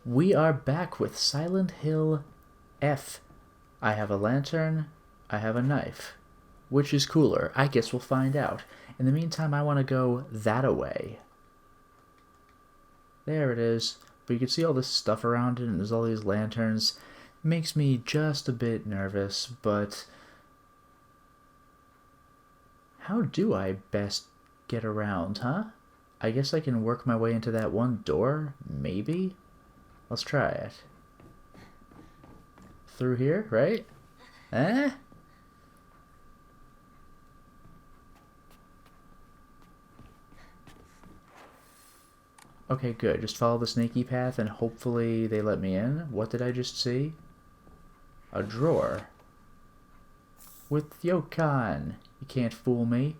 We are back with Silent Hill F. I have a lantern, I have a knife. Which is cooler? I guess we'll find out. In the meantime, I want to go that-a-way. There it is. But you can see all this stuff around it, and there's all these lanterns. Makes me just a bit nervous, but... how do I best get around, huh? I guess I can work my way into that one door? Maybe? Let's try it. Through here, right? Eh? Okay, good. Just follow the snaky path and hopefully they let me in. What did I just see? A drawer. With Yokan. You can't fool me.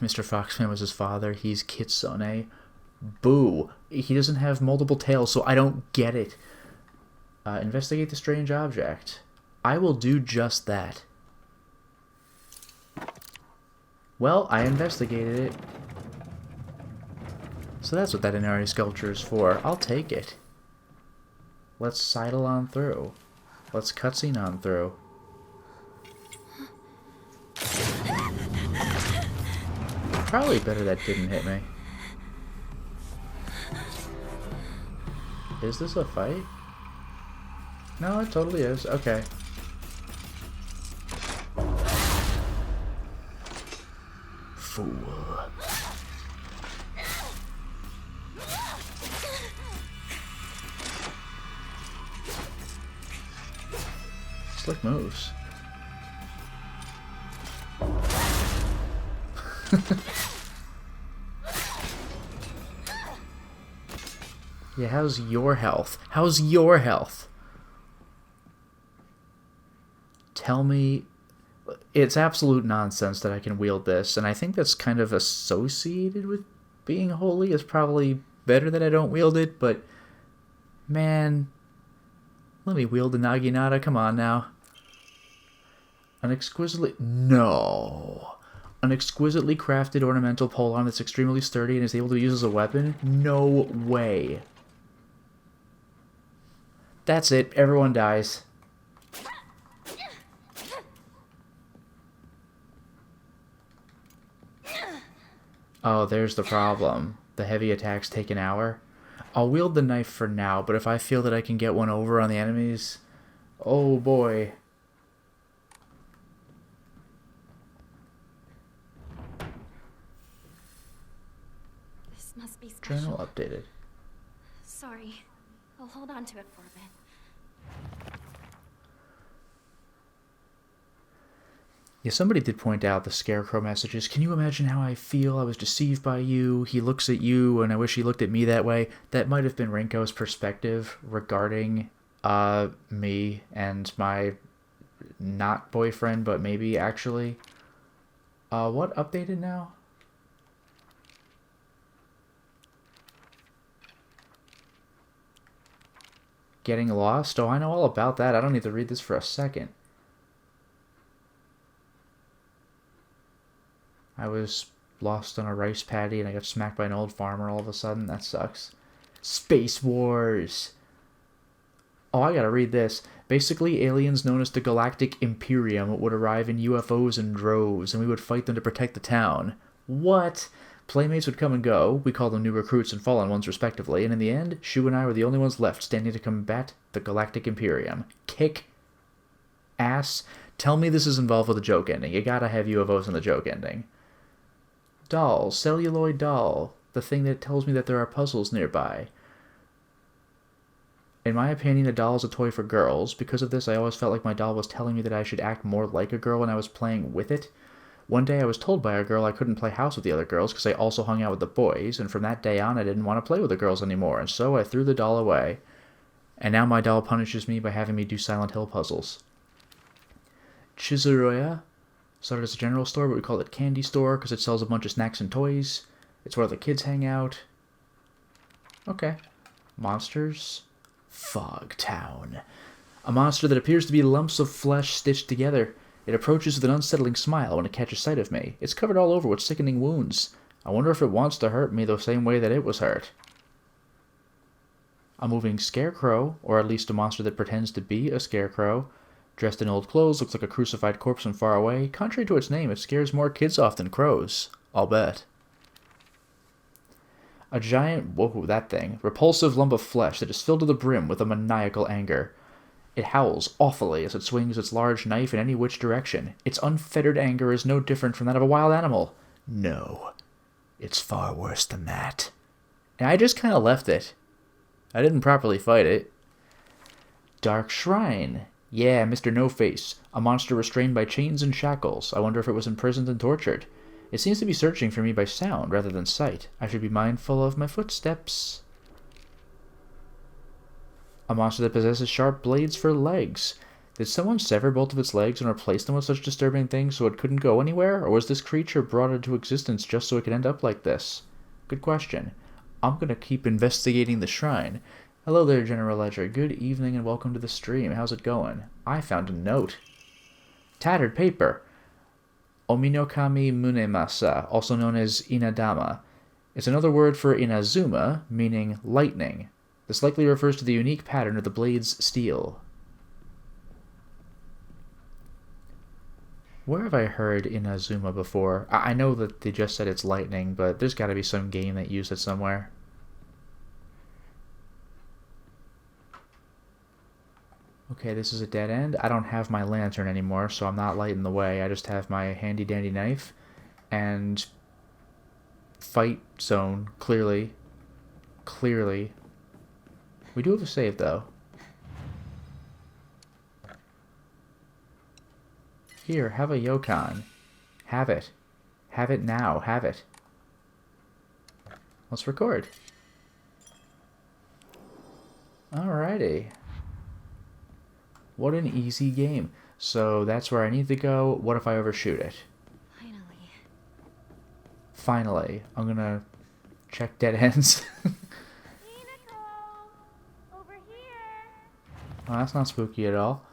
Mr. Foxman was his father. He's Kitsune. Boo. He doesn't have multiple tails, so I don't get it. Investigate the strange object. I will do just that. Well, I investigated it. So that's what that Inari sculpture is for. I'll take it. Let's sidle on through. Let's cutscene on through. Probably better that didn't hit me. Is this a fight? No, it totally is. Okay. Fool. Slick moves. Yeah, how's your health? How's your health? Tell me... it's absolute nonsense that I can wield this, and I think that's kind of associated with being holy. It's probably better that I don't wield it, but... man... let me wield the Naginata, come on now. An exquisitely... no... an exquisitely crafted ornamental pole-arm that's extremely sturdy and is able to be used as a weapon? No way. That's it. Everyone dies. Oh, there's the problem. The heavy attacks take an hour. I'll wield the knife for now, but if I feel that I can get one over on the enemies... oh boy. This must be special. Journal updated. Sorry. I'll hold on to it for a bit. Yeah, somebody did point out the Scarecrow messages. Can you imagine how I feel? I was deceived by you. He looks at you, and I wish he looked at me that way. That might have been Rinko's perspective regarding me and my not boyfriend, but maybe actually. What updated now? Getting lost? Oh, I know all about that. I don't need to read this for a second. I was lost on a rice paddy and I got smacked by an old farmer all of a sudden. That sucks. Space Wars! Oh, I gotta read this. Basically, aliens known as the Galactic Imperium would arrive in UFOs in droves, and we would fight them to protect the town. What? Playmates would come and go. We called them new recruits and fallen ones respectively, and in the end, Shu and I were the only ones left standing to combat the Galactic Imperium. Kick ass. Tell me this is involved with a joke ending. You gotta have UFOs in the joke ending. Doll. Celluloid doll. The thing that tells me that there are puzzles nearby. In my opinion, a doll is a toy for girls. Because of this, I always felt like my doll was telling me that I should act more like a girl when I was playing with it. One day I was told by a girl I couldn't play house with the other girls because I also hung out with the boys, and from that day on I didn't want to play with the girls anymore, and so I threw the doll away. And now my doll punishes me by having me do Silent Hill puzzles. Chizuroya started as a general store, but we call it Candy Store because it sells a bunch of snacks and toys. It's where the kids hang out. Okay. Monsters. Fog Town. A monster that appears to be lumps of flesh stitched together. It approaches with an unsettling smile when it catches sight of me. It's covered all over with sickening wounds. I wonder if it wants to hurt me the same way that it was hurt. A moving scarecrow, or at least a monster that pretends to be a scarecrow. Dressed in old clothes, looks like a crucified corpse from far away. Contrary to its name, it scares more kids off than crows. I'll bet. A giant, whoa, that thing, repulsive lump of flesh that is filled to the brim with a maniacal anger. It howls awfully as it swings its large knife in any which direction. Its unfettered anger is no different from that of a wild animal. No, it's far worse than that. And I just kind of left it. I didn't properly fight it. Dark Shrine. Yeah, Mr. No-Face. A monster restrained by chains and shackles. I wonder if it was imprisoned and tortured. It seems to be searching for me by sound rather than sight. I should be mindful of my footsteps. A monster that possesses sharp blades for legs. Did someone sever both of its legs and replace them with such disturbing things so it couldn't go anywhere? Or was this creature brought into existence just so it could end up like this? Good question. I'm gonna keep investigating the shrine. Hello there, General Ledger. Good evening and welcome to the stream. How's it going? I found a note. Tattered paper. Ominokami Munemasa, also known as Inadama. It's another word for Inazuma, meaning lightning. This likely refers to the unique pattern of the blade's steel. Where have I heard Inazuma before? I know that they just said it's lightning, but there's got to be some game that used it somewhere. Okay, this is a dead end. I don't have my lantern anymore, so I'm not lighting the way. I just have my handy-dandy knife. And fight zone, clearly. Clearly. We do have a save, though. Here, have a Yokon. Have it. Have it now. Have it. Let's record. Alrighty. What an easy game. So that's where I need to go. What if I overshoot it? Finally. I'm gonna check dead ends. Over here. Oh, that's not spooky at all.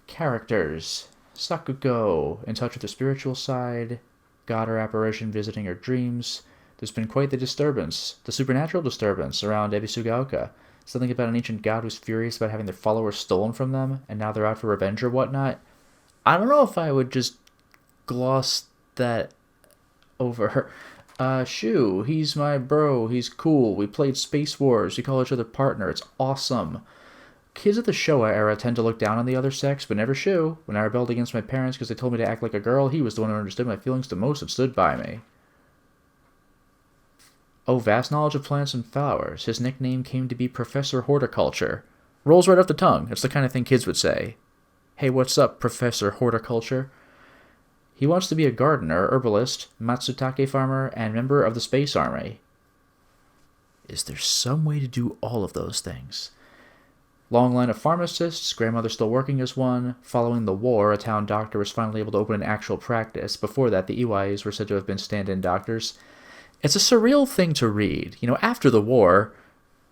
Characters. Sakugo, in touch with the spiritual side. God or apparition visiting her dreams. There's been quite the disturbance. The supernatural disturbance around Ebisugaoka. Something about an ancient god who's furious about having their followers stolen from them, and now they're out for revenge or whatnot. I don't know if I would just gloss that over. Shu, he's my bro, he's cool, we played Space Wars, we call each other partner, it's awesome. Kids of the Showa era tend to look down on the other sex, but never Shu. When I rebelled against my parents because they told me to act like a girl, he was the one who understood my feelings the most and stood by me. Oh, vast knowledge of plants and flowers. His nickname came to be Professor Horticulture. Rolls right off the tongue. It's the kind of thing kids would say. Hey, what's up, Professor Horticulture? He wants to be a gardener, herbalist, Matsutake farmer, and member of the Space Army. Is there some way to do all of those things? Long line of pharmacists, grandmother still working as one. Following the war, a town doctor was finally able to open an actual practice. Before that, the Iwais were said to have been stand-in doctors. It's a surreal thing to read. You know, after the war,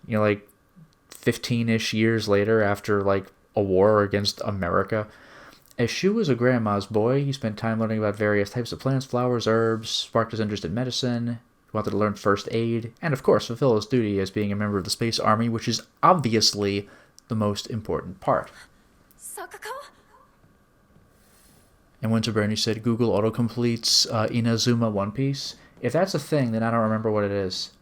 you know, like 15-ish years later, after like a war against America, as Shu was a grandma's boy, he spent time learning about various types of plants, flowers, herbs, sparked his interest in medicine, he wanted to learn first aid, and of course fulfill his duty as being a member of the Space Army, which is obviously the most important part. Sakuko? And Winter Bernie said Google autocompletes Inazuma One Piece. If that's a thing, then I don't remember what it is.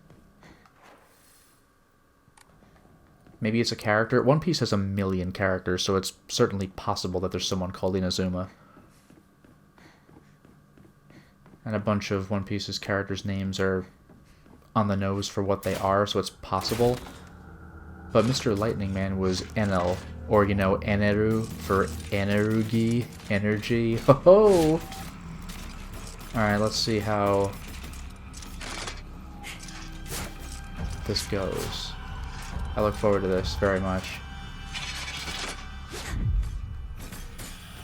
Maybe it's a character. One Piece has 1 million characters, so it's certainly possible that there's someone called Inazuma. And a bunch of One Piece's characters' names are on the nose for what they are, so it's possible. But Mr. Lightning Man was Enel, or, you know, Eneru for Enerugi, energy. Ho-ho! Alright, let's see how this goes. I look forward to this very much.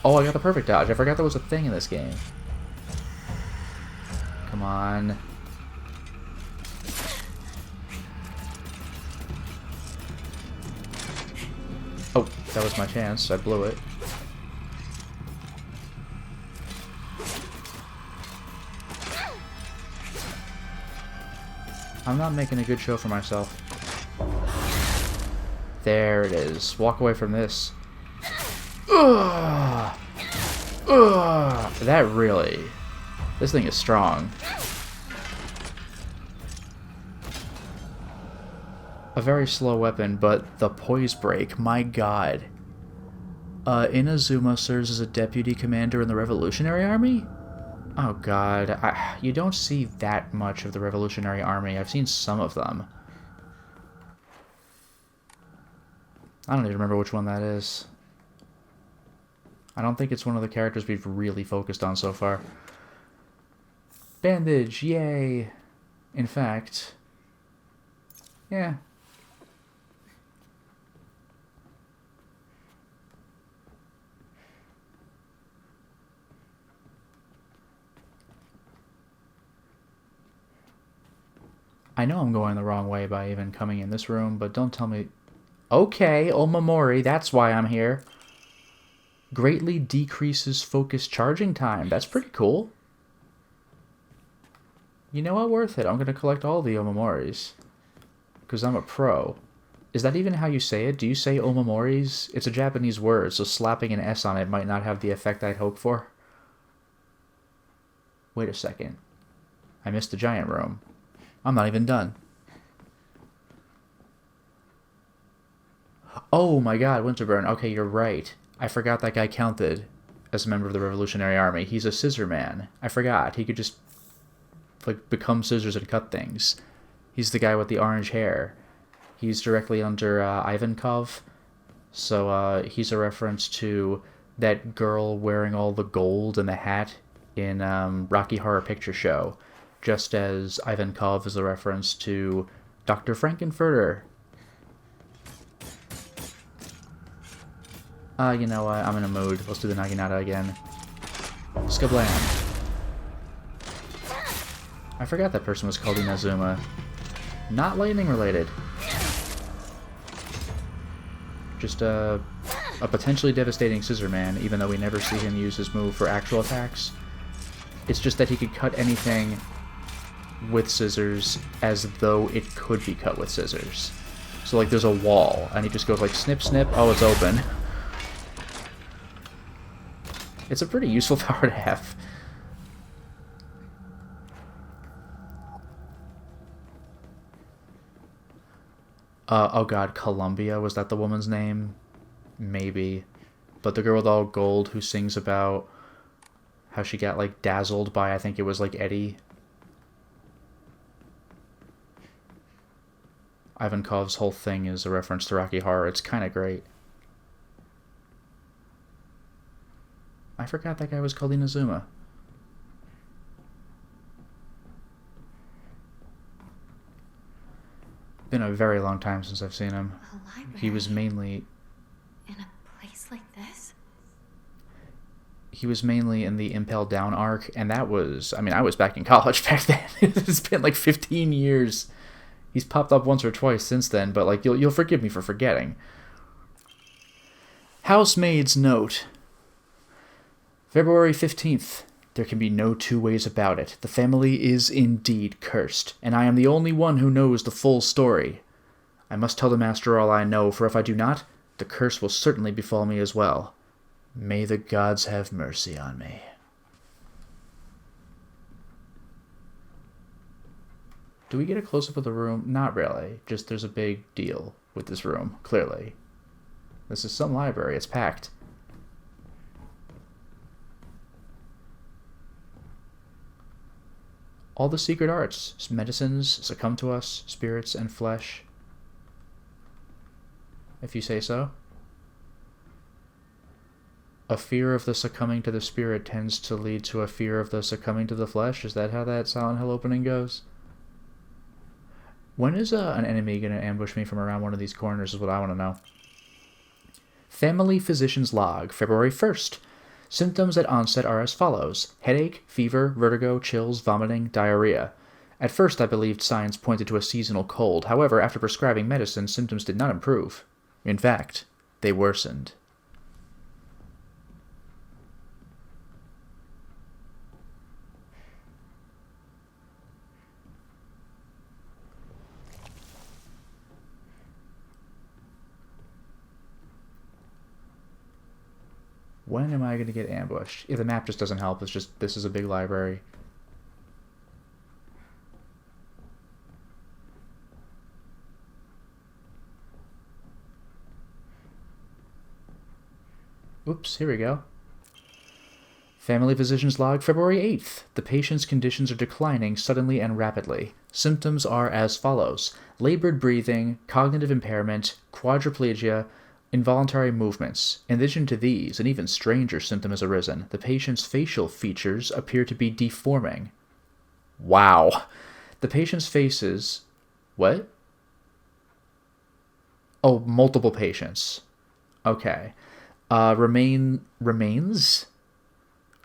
Oh, I got the perfect dodge. I forgot there was a thing in this game. Come on. Oh, that was my chance. I blew it. I'm not making a good show for myself. There it is. Walk away from this. Ugh. Ugh. That really... This thing is strong. A very slow weapon, but the poise break, my god. Inazuma serves as a deputy commander in the Revolutionary Army? Oh god, you don't see that much of the Revolutionary Army. I've seen some of them. I don't even remember which one that is. I don't think it's one of the characters we've really focused on so far. Bandage, yay! In fact... Yeah. I know I'm going the wrong way by even coming in this room, but don't tell me... Okay, Omamori, that's why I'm here. Greatly decreases focus charging time. That's pretty cool. You know what? Worth it. I'm going to collect all the Omamoris. Because I'm a pro. Is that even how you say it? Do you say Omamoris? It's a Japanese word, so slapping an S on it might not have the effect I'd hope for. Wait a second. I missed the giant room. I'm not even done. Oh my god, Winterburn. Okay, you're right. I forgot that guy counted as a member of the Revolutionary Army. He's a scissor man. I forgot. He could just like become scissors and cut things. He's the guy with the orange hair. He's directly under Ivankov. So he's a reference to that girl wearing all the gold and the hat in Rocky Horror Picture Show. Just as Ivankov is a reference to Dr. Frankenfurter. You know what? I'm in a mood. Let's do the Naginata again. Skablam. I forgot that person was called Inazuma. Not lightning related. Just a potentially devastating scissor man, even though we never see him use his move for actual attacks. It's just that he could cut anything with scissors as though it could be cut with scissors. So like there's a wall, and he just goes like snip snip, oh it's open. It's a pretty useful power to have. Oh god, Columbia, was that the woman's name? Maybe. But the girl with all gold who sings about how she got like dazzled by, I think it was like Eddie. Ivankov's whole thing is a reference to Rocky Horror. It's kind of great. I forgot that guy was called Inazuma. Been a very long time since I've seen him. He was mainly... In a place like this? He was mainly in the Impel Down arc, and that was... I mean, I was back in college back then. It's been like 15 years. He's popped up once or twice since then, but like you'll forgive me for forgetting. Housemaid's note. February 15th. There can be no two ways about it. The family is indeed cursed, and I am the only one who knows the full story. I must tell the master all I know, for if I do not, the curse will certainly befall me as well. May the gods have mercy on me. Do we get a close-up of the room? Not really. Just there's a big deal with this room, clearly. This is some library. It's packed. All the secret arts, medicines, succumb to us, spirits and flesh. If you say so. A fear of the succumbing to the spirit tends to lead to a fear of the succumbing to the flesh. Is that how that Silent Hill opening goes? When is an enemy going to ambush me from around one of these corners is what I want to know. Family Physician's Log, February 1st. Symptoms at onset are as follows. Headache, fever, vertigo, chills, vomiting, diarrhea. At first I believed signs pointed to a seasonal cold. However, after prescribing medicine, symptoms did not improve. In fact, they worsened. When am I going to get ambushed? Yeah, the map just doesn't help. It's just, this is a big library. Oops, here we go. Family physician's log, February 8th. The patient's conditions are declining suddenly and rapidly. Symptoms are as follows: labored breathing, cognitive impairment, quadriplegia, involuntary movements. In addition to these, an even stranger symptom has arisen. The patient's facial features appear to be deforming. Wow. The patient's faces... What? Oh, multiple patients. Okay. Remains?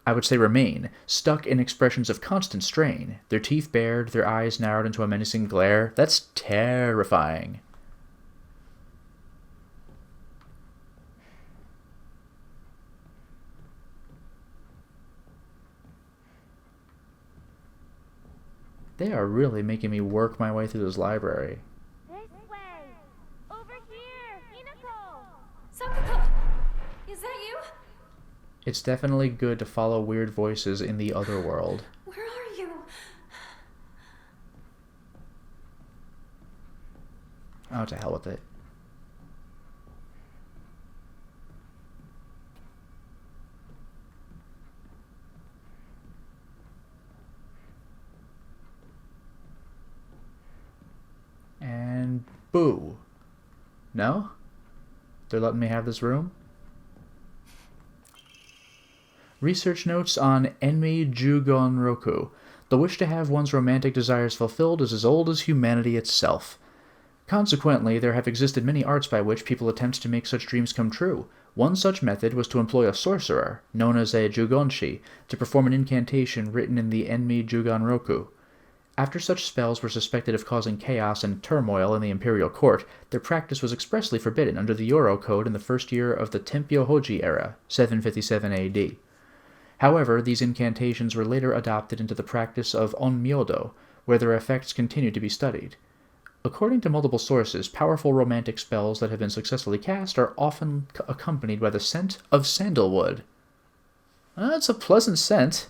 I would say remain, stuck in expressions of constant strain, their teeth bared, their eyes narrowed into a menacing glare. That's terrifying. They are really making me work my way through this library. This way! Over here! Hinako! Sakuko! Is that you? It's definitely good to follow weird voices in the other world. Where are you? Oh, to hell with it. And boo. No? They're letting me have this room? Research notes on Enmi Jugonroku. The wish to have one's romantic desires fulfilled is as old as humanity itself. Consequently, there have existed many arts by which people attempt to make such dreams come true. One such method was to employ a sorcerer, known as a Jugonshi, to perform an incantation written in the Enmi Jugonroku. After such spells were suspected of causing chaos and turmoil in the imperial court, their practice was expressly forbidden under the Yoro Code in the first year of the Tempyo Hoji era, 757 AD. However, these incantations were later adopted into the practice of onmyodo, where their effects continue to be studied. According to multiple sources, powerful romantic spells that have been successfully cast are often accompanied by the scent of sandalwood. That's a pleasant scent.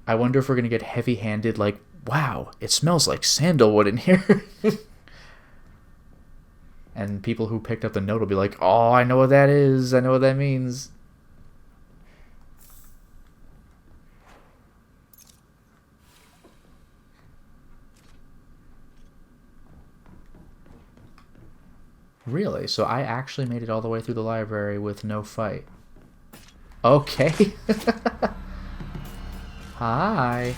I wonder if we're going to get heavy-handed, like, wow, it smells like sandalwood in here. And people who picked up the note will be like, oh, I know what that is. I know what that means. Really? So I actually made it all the way through the library with no fight. Okay. Hi.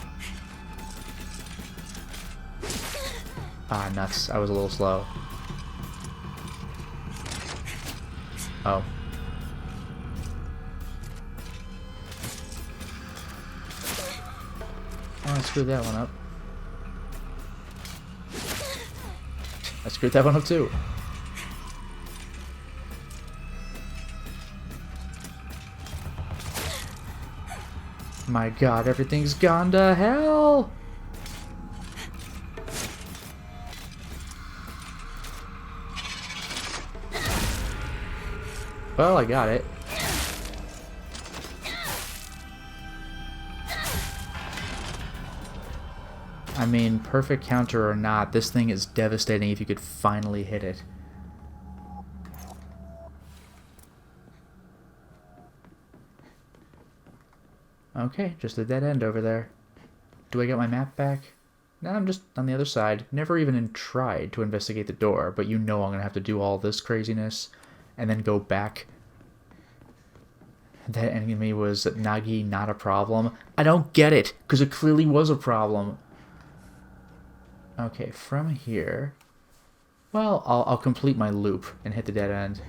Ah, nuts. I was a little slow. Oh. Oh, I screwed that one up. I screwed that one up too. My god, everything's gone to hell! Well, I got it. I mean, perfect counter or not, this thing is devastating if you could finally hit it. Okay, just a dead end over there. Do I get my map back? No, I'm just on the other side. Never even tried to investigate the door, but you know I'm gonna have to do all this craziness and then go back. That enemy was Nagi not a problem. I don't get it, because it clearly was a problem. Okay, from here... Well, I'll complete my loop and hit the dead end.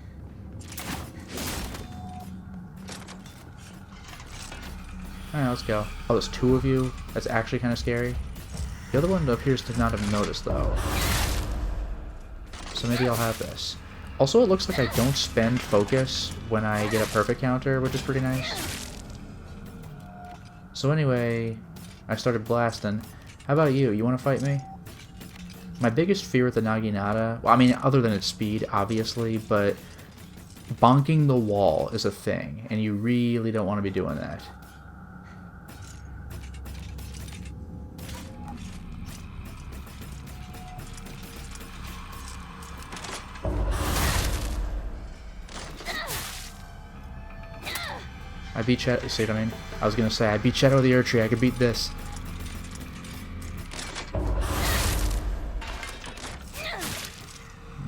Alright, let's go. Oh, there's two of you? That's actually kind of scary. The other one appears to not have noticed, though. So maybe I'll have this. Also, it looks like I don't spend focus when I get a perfect counter, which is pretty nice. So anyway, I started blasting. How about you? You want to fight me? My biggest fear with the Naginata, well, I mean, other than its speed, obviously, but bonking the wall is a thing, and you really don't want to be doing that. I beat Shadow. See what I mean? I was gonna say I beat Shadow of the Erdtree. I could beat this.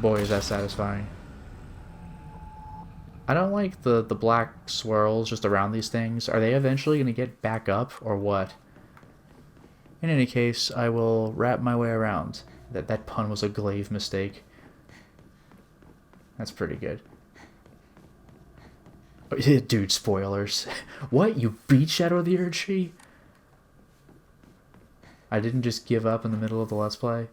Boy, is that satisfying. I don't like the black swirls just around these things. Are they eventually gonna get back up or what? In any case, I will wrap my way around. That pun was a glaive mistake. That's pretty good. Dude, spoilers. What? You beat Shadow of the Erdtree? I didn't just give up in the middle of the Let's Play.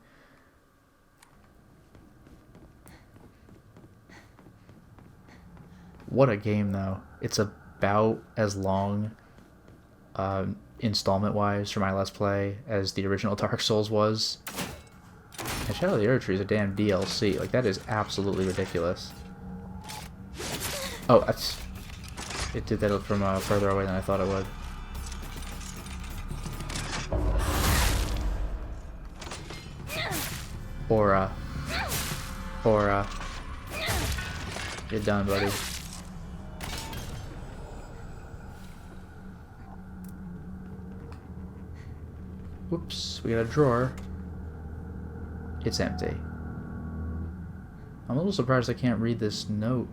What a game, though. It's about as long, installment-wise, for my Let's Play as the original Dark Souls was. And Shadow of the Erdtree is a damn DLC. Like, that is absolutely ridiculous. Oh, that's... It did that from further away than I thought it would. Aura. Aura. You're done, buddy. Whoops, we got a drawer. It's empty. I'm a little surprised I can't read this note.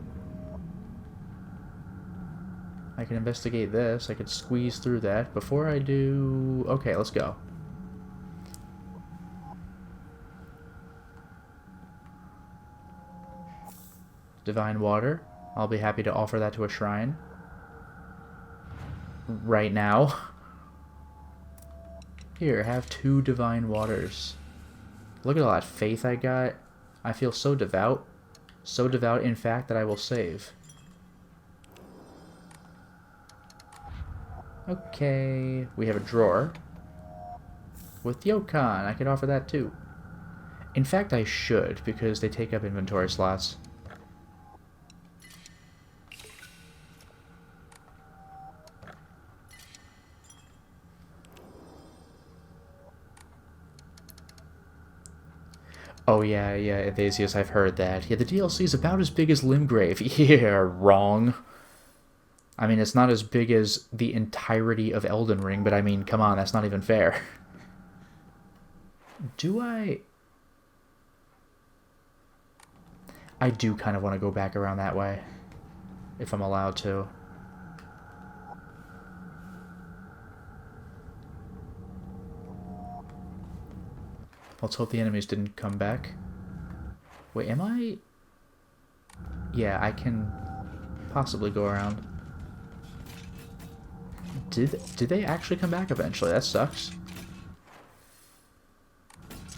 I can investigate this. I could squeeze through that. Before I do... Okay, let's go. Divine water. I'll be happy to offer that to a shrine. Right now. Here, have 2 divine waters. Look at all that faith I got. I feel so devout. So devout, in fact, that I will save. Okay, we have a drawer with Yokon. I could offer that too. In fact, I should, because they take up inventory slots. Oh yeah, Athasius, I've heard that. Yeah, the DLC is about as big as Limgrave. Yeah, wrong. I mean, it's not as big as the entirety of Elden Ring, but I mean, come on, that's not even fair. Do I do kind of want to go back around that way, if I'm allowed to. Let's hope the enemies didn't come back. Wait, am I... Yeah, I can possibly go around. Did they actually come back eventually? That sucks.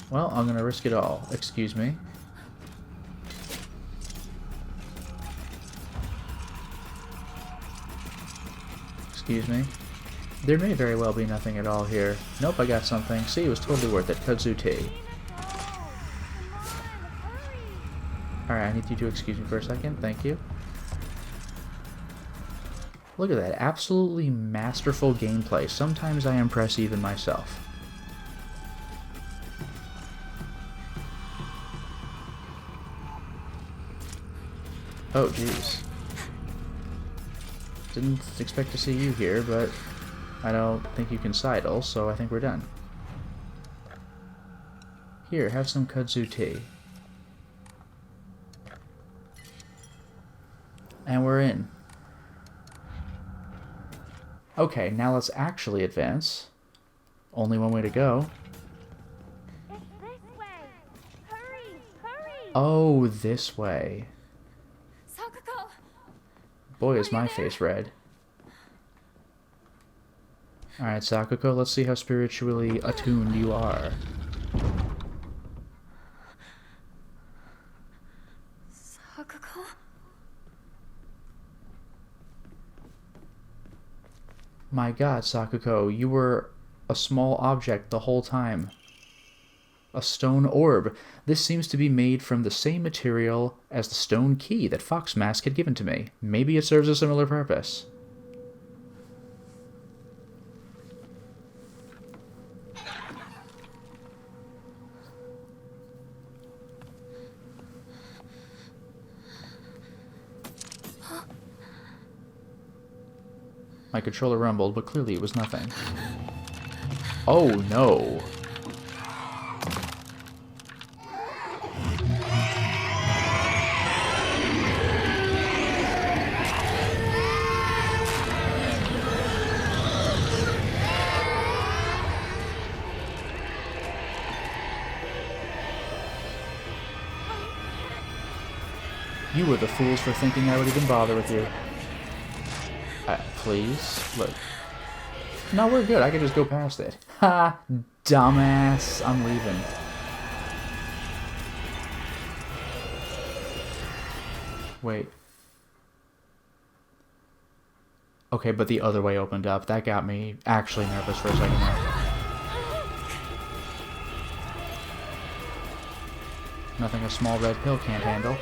Well, I'm gonna risk it all. Excuse me. Excuse me. There may very well be nothing at all here. Nope, I got something. See, it was totally worth it. Kudzu tea. Alright, I need you to excuse me for a second. Thank you. Look at that. Absolutely masterful gameplay. Sometimes I impress even myself. Oh, jeez. Didn't expect to see you here, but I don't think you can sidle, so I think we're done. Here, have some kudzu tea. And we're in. Okay, now let's actually advance. Only one way to go. It's this way. Hurry, hurry. Oh, this way. Sakuko! Boy, is my face red. Alright, Sakuko, let's see how spiritually attuned you are. Sakuko? My god, Sakuko, you were a small object the whole time. A stone orb. This seems to be made from the same material as the stone key that Fox Mask had given to me. Maybe it serves a similar purpose. My controller rumbled, but clearly it was nothing. Oh no! You were the fools for thinking I would even bother with you. Please? Look. No, we're good. I could just go past it. Ha! Dumbass. I'm leaving. Wait. Okay, but the other way opened up. That got me actually nervous for a second there. Nothing a small red pill can't handle.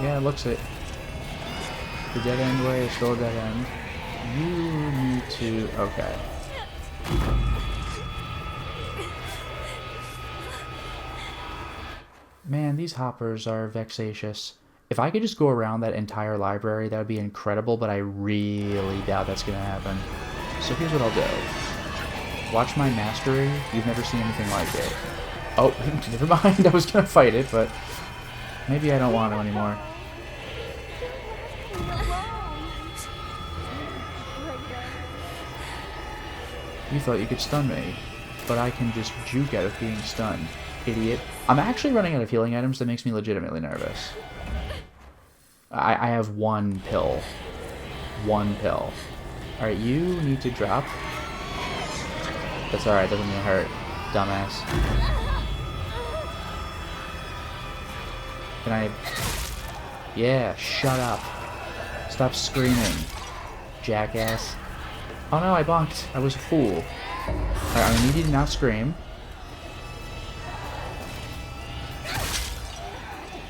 Yeah, it looks it. The dead end way is still a dead end. You need to... Okay. Man, these hoppers are vexatious. If I could just go around that entire library, that would be incredible, but I really doubt that's going to happen. So here's what I'll do. Watch my mastery. You've never seen anything like it. Oh, never mind. I was going to fight it, but maybe I don't want to anymore. You thought you could stun me, but I can just juke out of being stunned, idiot. I'm actually running out of healing items that makes me legitimately nervous. I have one pill. One pill. Alright, you need to drop. That's alright, doesn't mean it hurt, dumbass. Can I... Yeah, shut up. Stop screaming, jackass. Oh no, I bonked. I was a fool. I need you to not scream.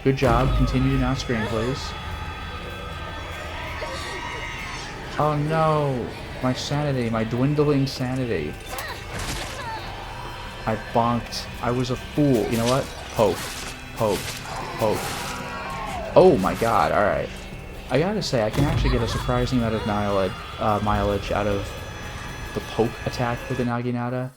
Good job. Continue to not scream, please. Oh no. My sanity. My dwindling sanity. I bonked. I was a fool. You know what? Poke. Poke. Poke. Oh my god. Alright. I gotta say, I can actually get a surprising amount of mileage out of the poke attack with the Naginata.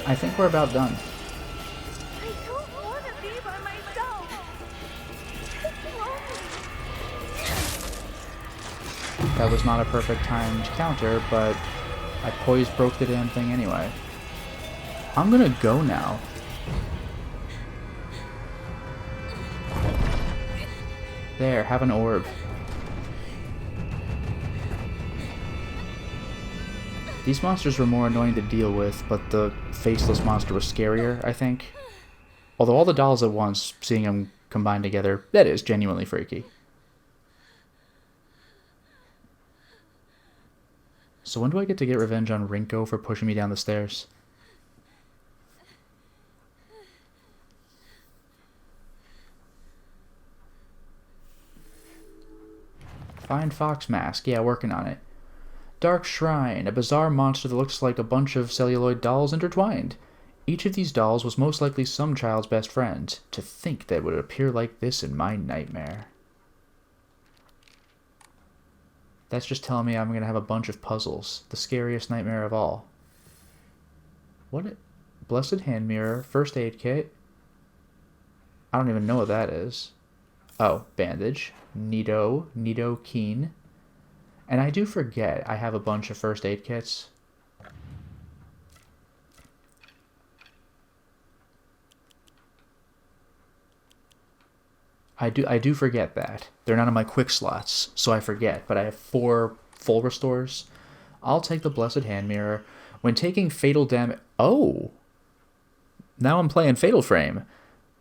I think we're about done. I don't want to be by myself. It's lonely. That was not a perfect timed counter, but I poise broke the damn thing anyway. I'm gonna go now. There, have an orb. These monsters were more annoying to deal with, but the faceless monster was scarier, I think. Although all the dolls at once, seeing them combined together, that is genuinely freaky. So when do I get to get revenge on Rinko for pushing me down the stairs? Find Fox Mask. Yeah, working on it. Dark Shrine. A bizarre monster that looks like a bunch of celluloid dolls intertwined. Each of these dolls was most likely some child's best friend. To think that it would appear like this in my nightmare. That's just telling me I'm going to have a bunch of puzzles. The scariest nightmare of all. What? Blessed Hand Mirror. First aid kit. I don't even know what that is. Oh, bandage. Nido Keen. And I do forget I have a bunch of first aid kits. I do forget that. They're not in my quick slots, so I forget. But I have 4 full restores. I'll take the Blessed Hand Mirror. When taking fatal damage... Oh! Now I'm playing Fatal Frame.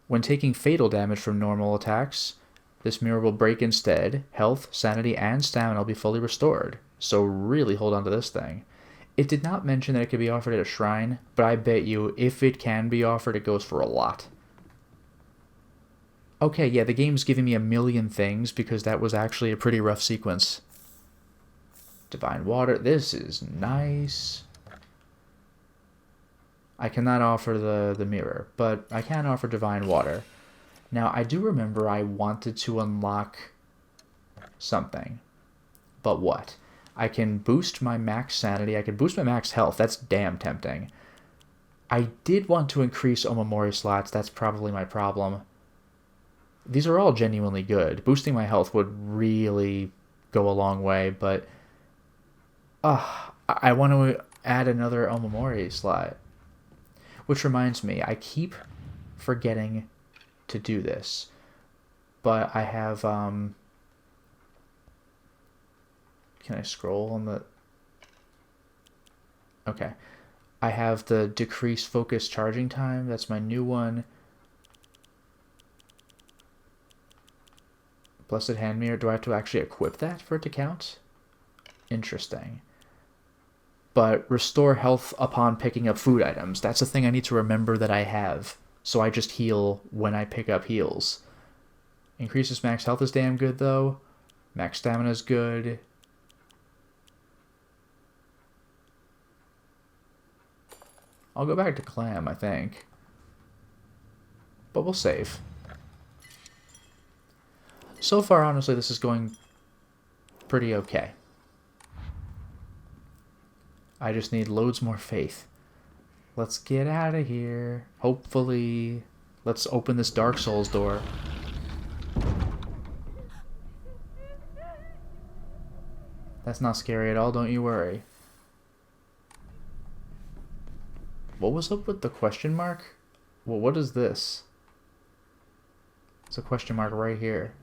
When taking fatal damage from normal attacks, this mirror will break instead. Health, sanity, and stamina will be fully restored. So really hold on to this thing. It did not mention that it could be offered at a shrine, but I bet you if it can be offered, it goes for a lot. Okay, yeah, the game's giving me a million things because that was actually a pretty rough sequence. Divine water. This is nice. I cannot offer the mirror, but I can offer divine water. Now, I do remember I wanted to unlock something. But what? I can boost my max sanity. I can boost my max health. That's damn tempting. I did want to increase Omamori slots. That's probably my problem. These are all genuinely good. Boosting my health would really go a long way, but I want to add another Omamori slot. Which reminds me, I keep forgetting to do this. But I have, can I scroll on the... Okay. I have the decrease focus charging time. That's my new one. Blessed Hand Mirror. Do I have to actually equip that for it to count? Interesting. But restore health upon picking up food items. That's a thing I need to remember that I have. So I just heal when I pick up heals. Increases max health is damn good, though. Max stamina is good. I'll go back to Clam, I think. But we'll save. So far, honestly, this is going pretty okay. I just need loads more faith. Let's get out of here. Hopefully. Let's open this Dark Souls door. That's not scary at all, don't you worry. What was up with the question mark? Well, what is this? It's a question mark right here.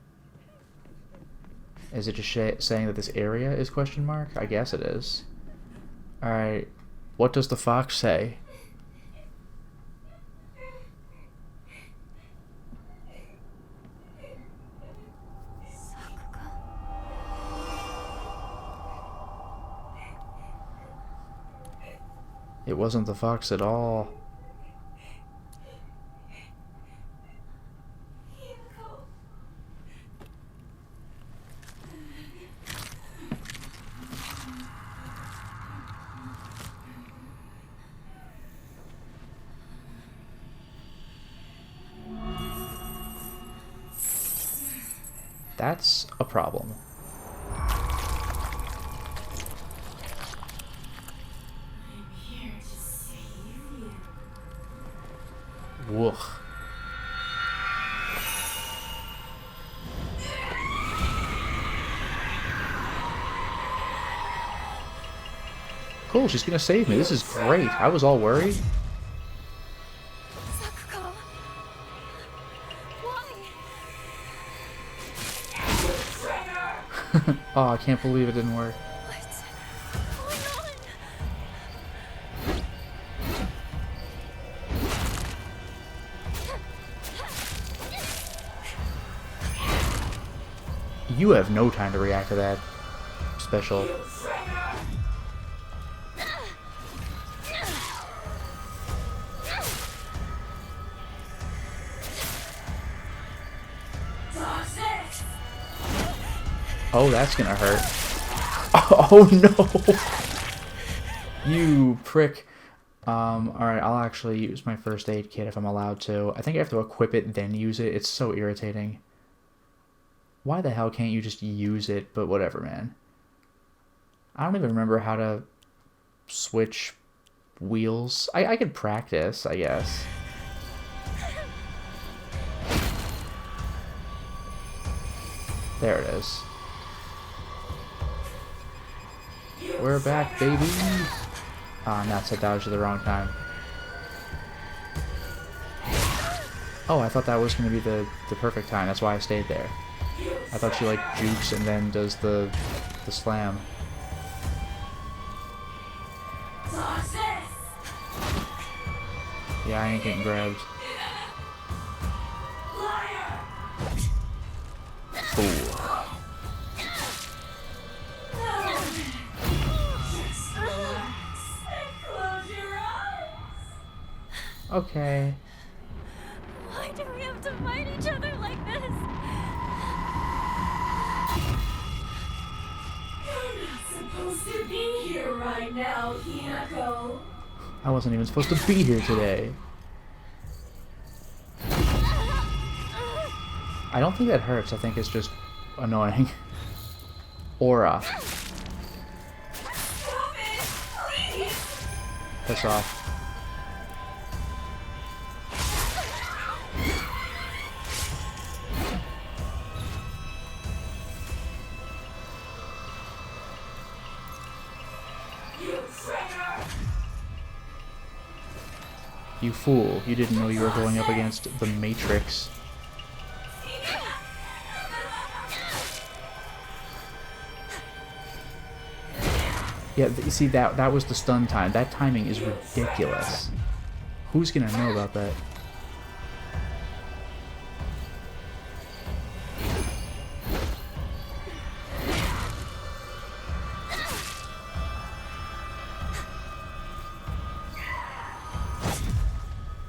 Is it just saying that this area is question mark? I guess it is. Alright. What does the fox say? It wasn't the fox at all. That's a problem. Woof. Cool, she's gonna save me. This is great. I was all worried. Sakuko. Why? Oh, I can't believe it didn't work. What's going on? You have no time to react to that special. Oh, that's gonna hurt. Oh no! You prick. Alright, I'll actually use my first aid kit if I'm allowed to. I think I have to equip it, then use it. It's so irritating. Why the hell can't you just use it? But whatever, man. I don't even remember how to switch wheels. I could practice, I guess. There it is. We're back, baby! Ah, nuts, I dodged at the wrong time. Oh, I thought that was going to be the perfect time. That's why I stayed there. I thought she, like, jukes and then does the slam. Yeah, I ain't getting grabbed. Ooh. Okay. Why do we have to fight each other like this? You're not supposed to be here right now, Hinako. I wasn't even supposed to be here today. I don't think that hurts. I think it's just annoying. Aura. Stop it, please. Piss off. You traitor. You fool. You didn't know you were going up against the Matrix. Yeah, you see, that was the stun time. That timing is ridiculous. Who's gonna know about that?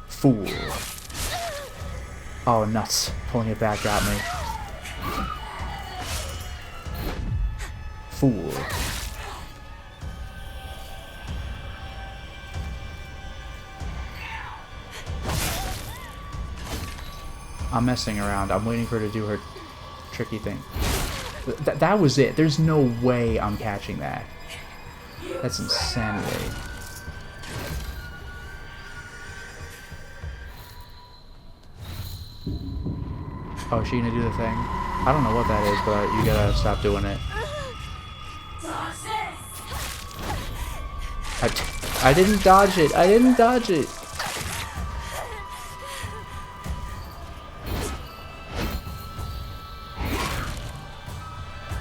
Fool. Oh, nuts. Pulling it back got me. Fool. I'm messing around. I'm waiting for her to do her tricky thing. That was it. There's no way I'm catching that. That's insanity. Oh, is she gonna do the thing? I don't know what that is, but you gotta stop doing it. I didn't dodge it. I didn't dodge it.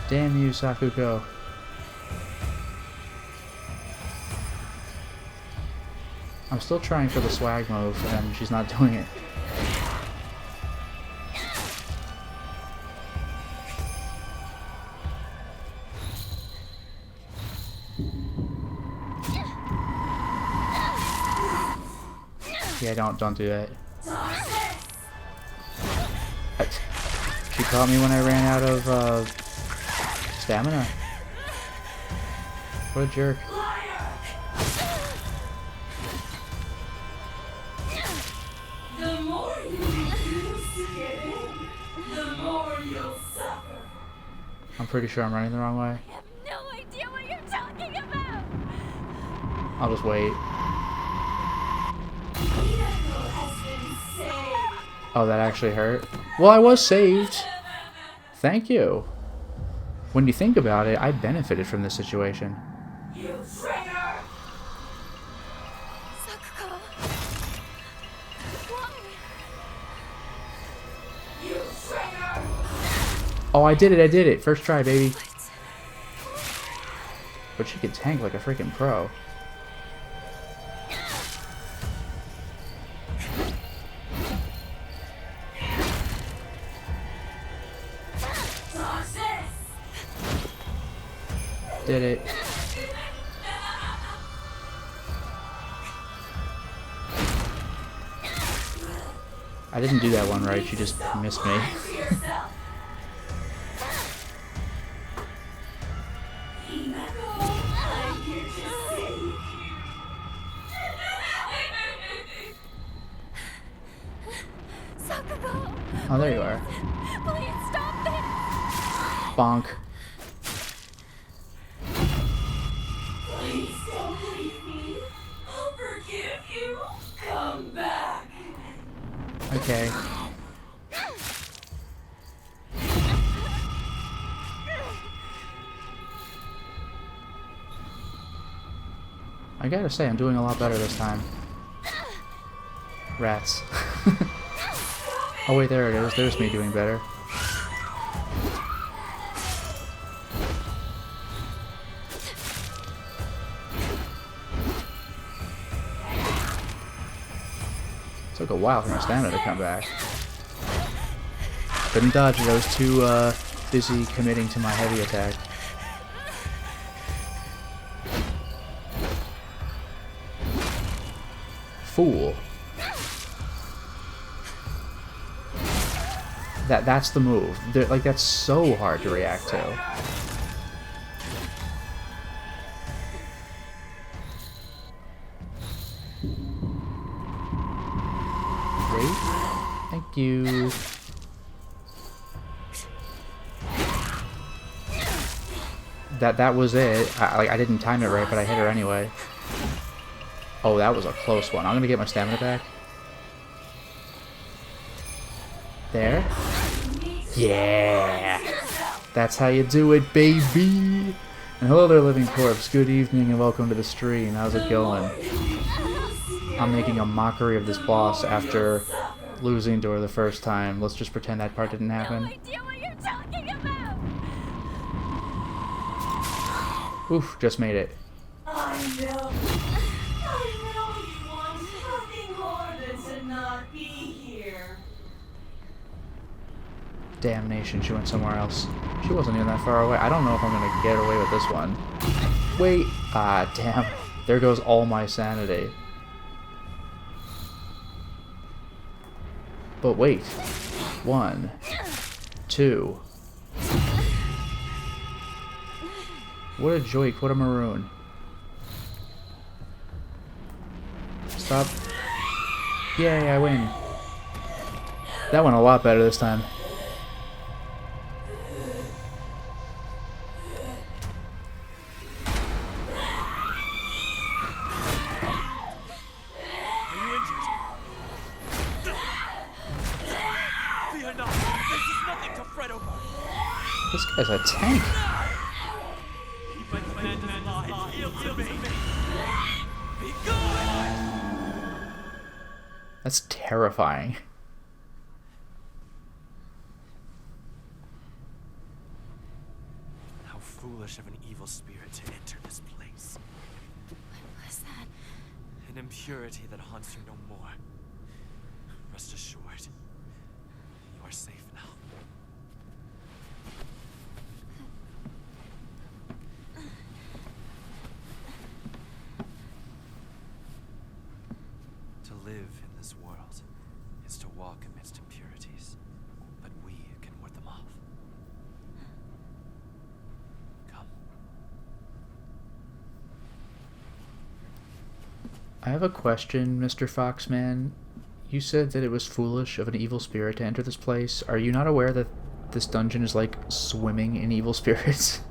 Damn you, Sakuko. I'm still trying for the swag move, and she's not doing it. Yeah, don't do that. She caught me when I ran out of stamina. What a jerk. The more you refuse to get in, the more you'll suffer. I'm pretty sure I'm running the wrong way. I have no idea what you're talking about! I'll just wait. Hinako has been saved. Oh, that actually hurt? Well, I was saved. Thank you. When you think about it, I benefited from this situation. You traitor! Sakuko. Why? You traitor! Oh, I did it. First try, baby. But she could tank like a freaking pro. Did it. I didn't do that one right, she just missed me. Sakuko! Oh, there you are. Please stop this! Bonk. Please don't leave me. I'll forgive you. Come back. Okay. I gotta say, I'm doing a lot better this time. Rats. Oh wait, there it is. There's me doing better. Took a while for my stamina to come back. Couldn't dodge it. I was too busy committing to my heavy attack. Fool. That's the move. Like, that's so hard to react to. Wait. Thank you. That was it. I didn't time it right, but I hit her anyway. Oh, that was a close one. I'm gonna get my stamina back. There. Yeah. That's how you do it, baby. And hello there, Living Corpse. Good evening and welcome to the stream. How's it going? I'm making a mockery of this boss after losing to her the first time. Let's just pretend that part didn't happen. No idea what you're talking about. Oof, just made it. I know you want nothing more than to not be here. Damnation, she went somewhere else. She wasn't even that far away. I don't know if I'm gonna get away with this one. Wait. Ah, damn. There goes all my sanity. But wait. 1, 2. What a joke, what a maroon. Stop. Yay, I win. That went a lot better this time. This guy's a tank. That's terrifying. How foolish of an evil spirit to enter this place. What was that? An impurity that haunts you no more. Rest assured, you are safe now. To live in this world is to walk amidst impurities, but we can ward them off. Come. I have a question, Mr. Foxman. You said that it was foolish of an evil spirit to enter this place. Are you not aware that this dungeon is like swimming in evil spirits?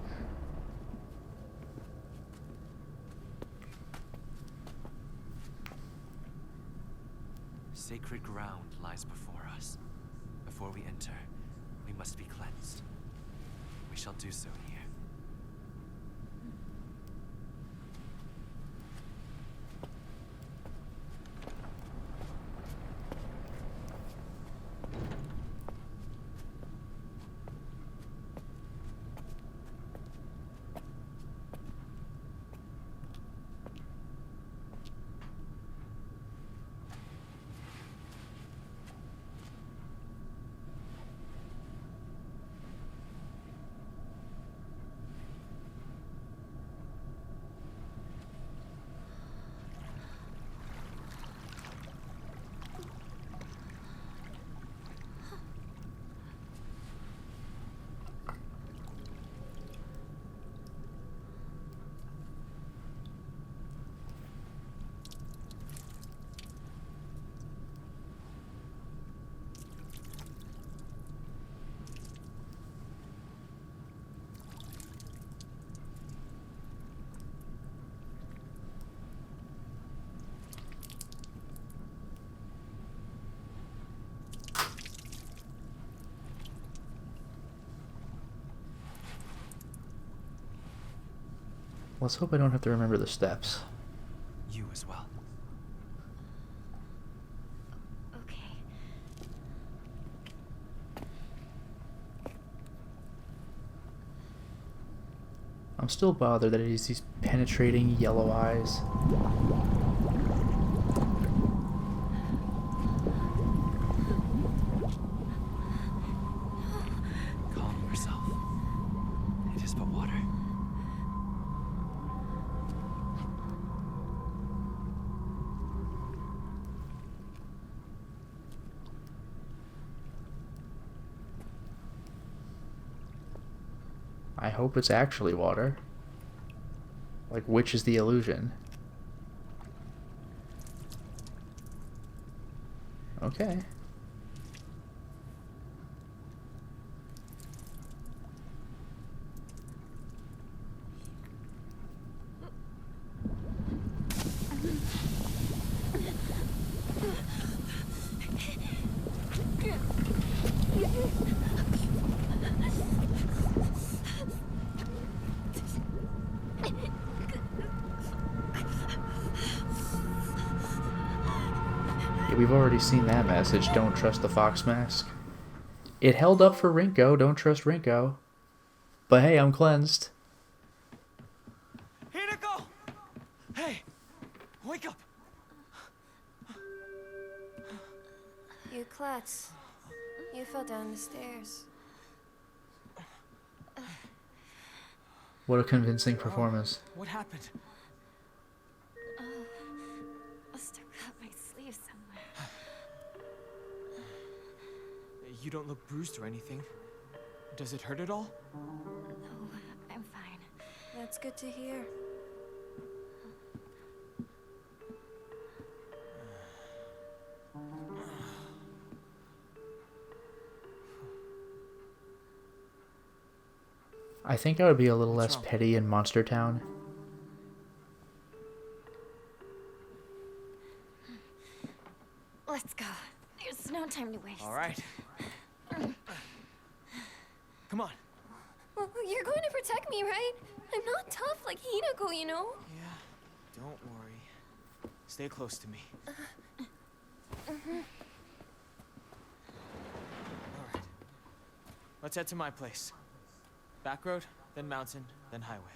Sacred ground lies before us. Before we enter, we must be cleansed. We shall do so here. Let's hope I don't have to remember the steps. You as well. Okay. I'm still bothered that it has these penetrating yellow eyes. Calm yourself. It is but water. I hope it's actually water. Like, which is the illusion? Okay. Yeah, we've already seen that message. Don't trust the fox mask. It held up for Rinko. Don't trust Rinko. But hey, I'm cleansed. Hinako! Hey! Wake up! You klutz. You fell down the stairs. What a convincing performance. What happened? Must have cut my sleeve somewhere. You don't look bruised or anything. Does it hurt at all? No, I'm fine. That's good to hear. I think I would be a little What's less wrong? petty in Monster Town. Let's go. There's no time to waste. All right. Come on. Well, you're going to protect me, right? I'm not tough like Hinako, you know? Yeah, don't worry. Stay close to me. All right. Let's head to my place. Back road, then mountain, then highway.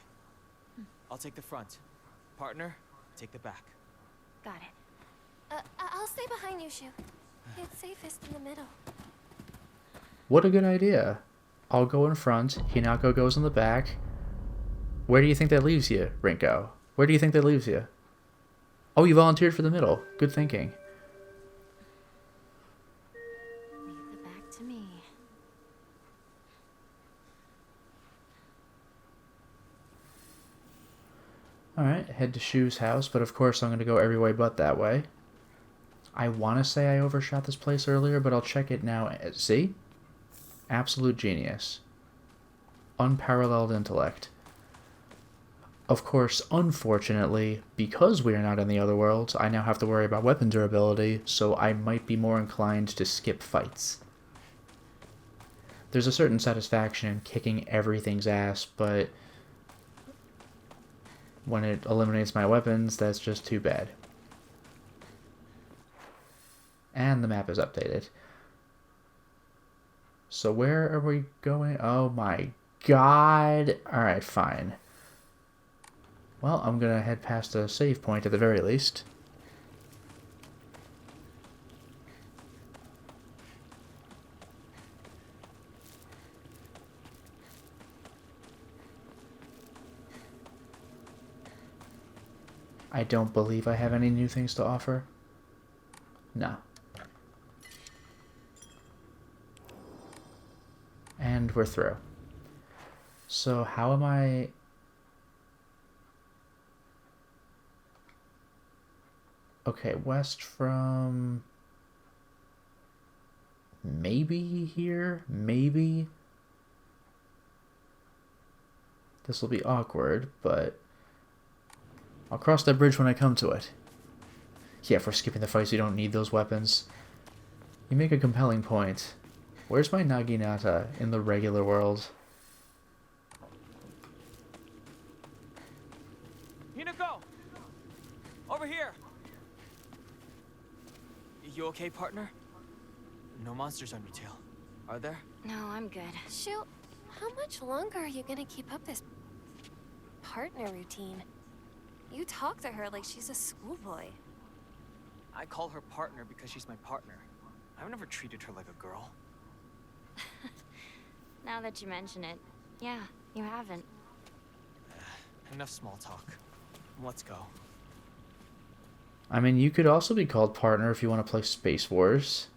I'll take the front. Partner, take the back. Got it. I'll stay behind you, Shu. It's safest in the middle. What a good idea. I'll go in front, Hinako goes in the back. Where do you think that leaves you, Rinko? Where do you think that leaves you? Oh, you volunteered for the middle. Good thinking. Leave the back to me. Alright, head to Shu's house, but of course I'm going to go every way but that way. I want to say I overshot this place earlier, but I'll check it now. See? Absolute genius. Unparalleled intellect. Of course, unfortunately, because we are not in the other worlds, I now have to worry about weapon durability, so I might be more inclined to skip fights. There's a certain satisfaction in kicking everything's ass, but when it eliminates my weapons, that's just too bad. And the map is updated. So where are we going? Oh my god. Alright, fine. Well, I'm gonna head past a save point at the very least. I don't believe I have any new things to offer. No. And we're through. So how am I... Okay, west from... Maybe here? Maybe? This will be awkward, but... I'll cross that bridge when I come to it. Yeah, for skipping the fights, you don't need those weapons. You make a compelling point. Where's my Naginata in the regular world? Hinako! Over here! You okay, partner? No monsters on your tail, are there? No, I'm good. Shu, how much longer are you gonna keep up this partner routine? You talk to her like she's a schoolboy. I call her partner because she's my partner. I've never treated her like a girl. Now that you mention it, yeah, you haven't. Enough small talk. Let's go. I mean, you could also be called partner if you want to play Space Wars.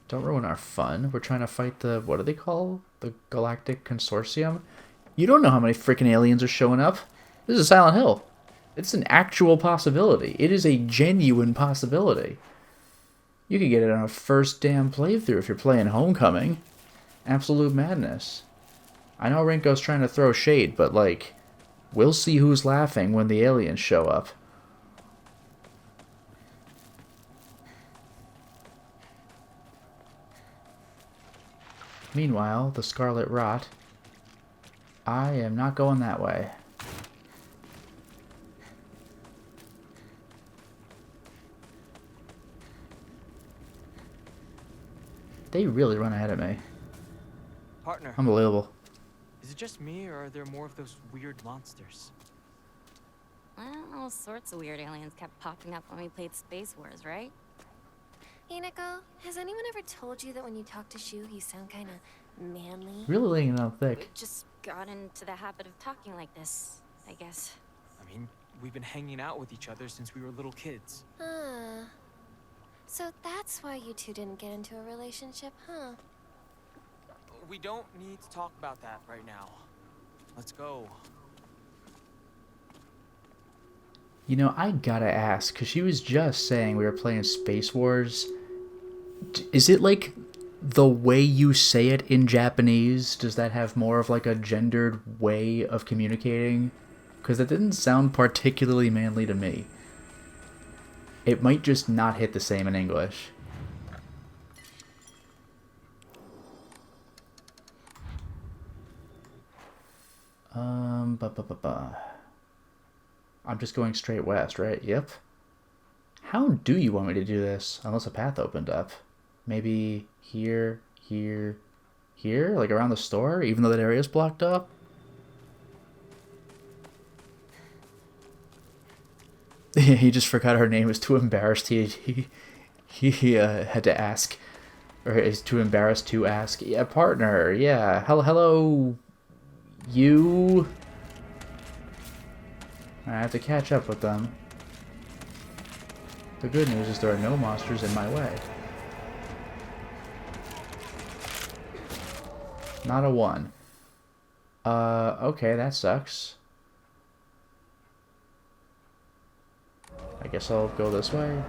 Don't ruin our fun. We're trying to fight the... What do they call? The Galactic Consortium? You don't know how many freaking aliens are showing up. This is Silent Hill. It's an actual possibility. It is a genuine possibility. You could get it on a first damn playthrough if you're playing Homecoming. Absolute madness. I know Rinko's trying to throw shade, but like, we'll see who's laughing when the aliens show up. Meanwhile, the Scarlet Rot. I am not going that way. They really run ahead of me. Partner, Unbelievable. is it just me or are there more of those weird monsters? Well, all sorts of weird aliens kept popping up when we played Space Wars, right? Hey, Nico, has anyone ever told you that when you talk to Shu, you sound kind of manly? Really laying it on We thick. just got into the habit of talking like this, I guess. I mean, we've been hanging out with each other since we were little kids. So that's why you two didn't get into a relationship, huh? We don't need to talk about that right now. Let's go. You know, I gotta ask, because she was just saying we were playing Space Wars. Is it like the way you say it in Japanese? Does that have more of like a gendered way of communicating? Because that didn't sound particularly manly to me. It might just not hit the same in English. I'm just going straight west, right? Yep. How do you want me to do this? Unless a path opened up. Maybe here, here, here? Like around the store? Even though that area is blocked up? He just forgot her name. Was too embarrassed. He had to ask. Or is too embarrassed to ask. Yeah, partner. Yeah. Hello. You. I have to catch up with them. The good news is there are no monsters in my way. Not a one. Okay, that sucks. I guess I'll go this way.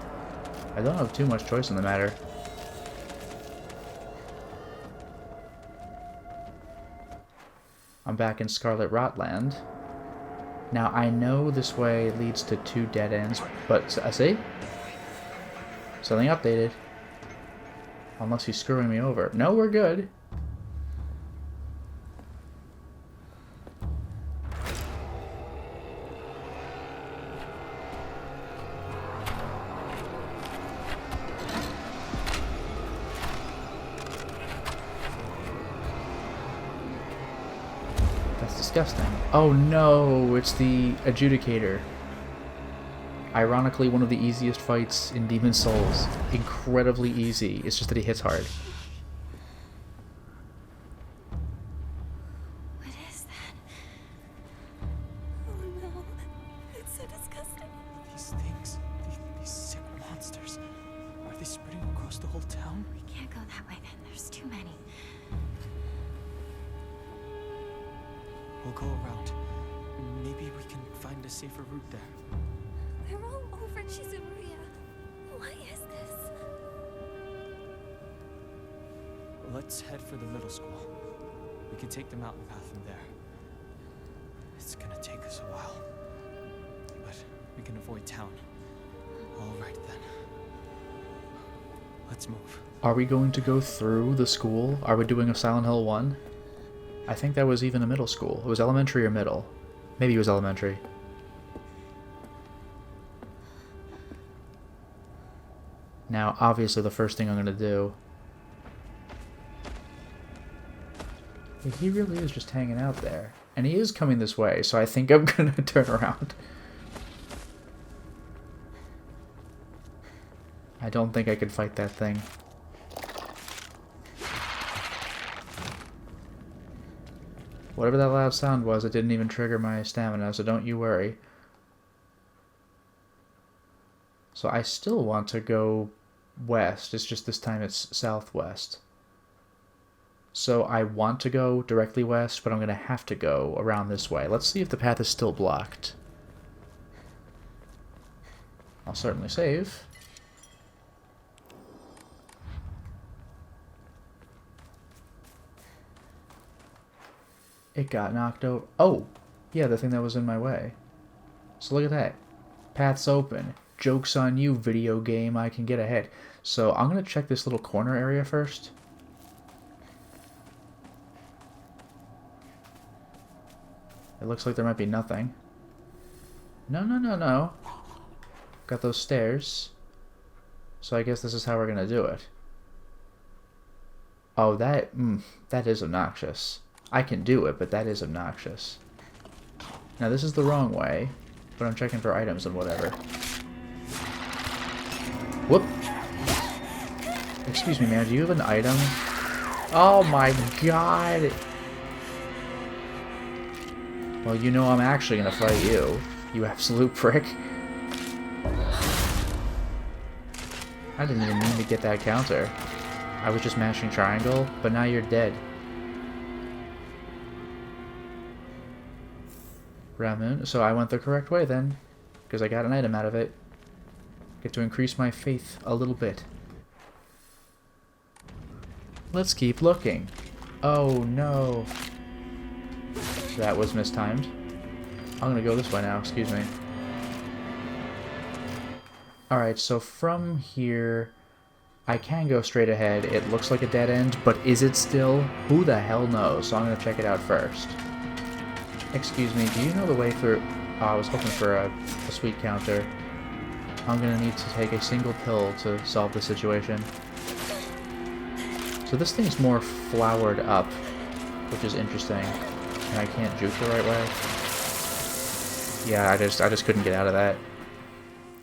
I don't have too much choice in the matter. I'm back in Scarlet Rotland. Now, I know this way leads to 2 dead ends, but, see? Something updated. Unless he's screwing me over. No, we're good. Disgusting. Oh no, it's the adjudicator. Ironically, one of the easiest fights in Demon's Souls. Incredibly easy. It's just that he hits hard. What is that? Oh no, it's so disgusting. These things, these sick monsters, are they spreading across the whole town? We can't go that way then. There's too many. We'll go around. Maybe we can find a safer route there. They're all over Chizuruya. Why is this? Let's head for the middle school. We can take the mountain path from there. It's gonna take us a while. But we can avoid town. Alright then. Let's move. Are we going to go through the school? Are we doing a Silent Hill 1? I think that was even a middle school. It was elementary or middle. Maybe it was elementary. Now, obviously, the first thing I'm going to do... He really is just hanging out there. And he is coming this way, so I think I'm going to turn around. I don't think I could fight that thing. Whatever that loud sound was, it didn't even trigger my stamina, so don't you worry. So I still want to go west, it's just this time it's southwest. So I want to go directly west, but I'm going to have to go around this way. Let's see if the path is still blocked. I'll certainly save. It got knocked over. Oh, yeah, the thing that was in my way. So look at that. Path's open. Joke's on you, video game. I can get ahead. So I'm going to check this little corner area first. It looks like there might be nothing. No, no, no, no. Got those stairs. So I guess this is how we're going to do it. Oh, that is obnoxious. I can do it, but that is obnoxious. Now this is the wrong way, but I'm checking for items and whatever. Whoop! Excuse me, man, do you have an item? Oh my god! Well, you know I'm actually gonna fight you, you absolute prick. I didn't even mean to get that counter. I was just mashing triangle, but now you're dead. Ramun, so I went the correct way then, because I got an item out of it. Get to increase my faith a little bit. Let's keep looking. Oh no. That was mistimed. I'm gonna go this way now, excuse me. Alright, so from here, I can go straight ahead. It looks like a dead end, but is it still? Who the hell knows? So I'm gonna check it out first. Excuse me, do you know the way through? Oh, I was hoping for a sweet counter. I'm gonna need to take a single pill to solve the situation. So this thing's more flowered up, which is interesting. And I can't juke the right way. Yeah, I just couldn't get out of that.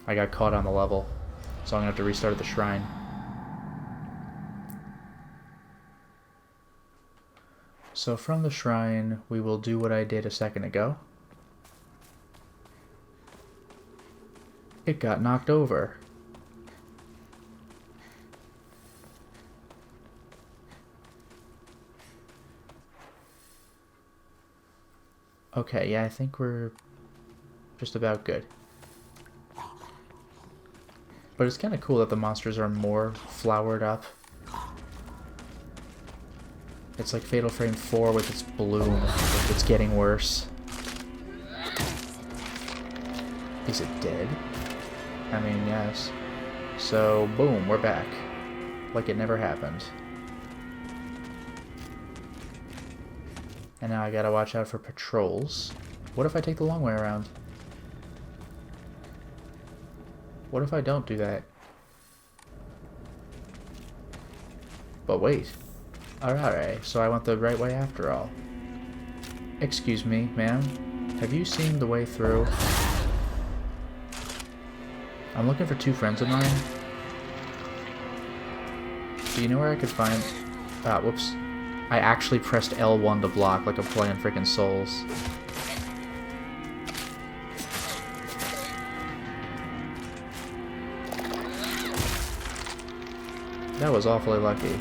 I got caught on the level. So I'm gonna have to restart at the shrine. So from the shrine, we will do what I did a second ago. It got knocked over. Okay, yeah, I think we're just about good. But it's kind of cool that the monsters are more flowered up. It's like Fatal Frame 4 with its bloom. It's getting worse. Is it dead? I mean, yes. So, boom, we're back. Like it never happened. And now I gotta watch out for patrols. What if I take the long way around? What if I don't do that? But wait. Alright, so I went the right way after all. Excuse me, ma'am. Have you seen the way through? I'm looking for two friends of mine. Do you know where I could find... Ah, whoops. I actually pressed L1 to block like I'm playing freaking Souls. That was awfully lucky.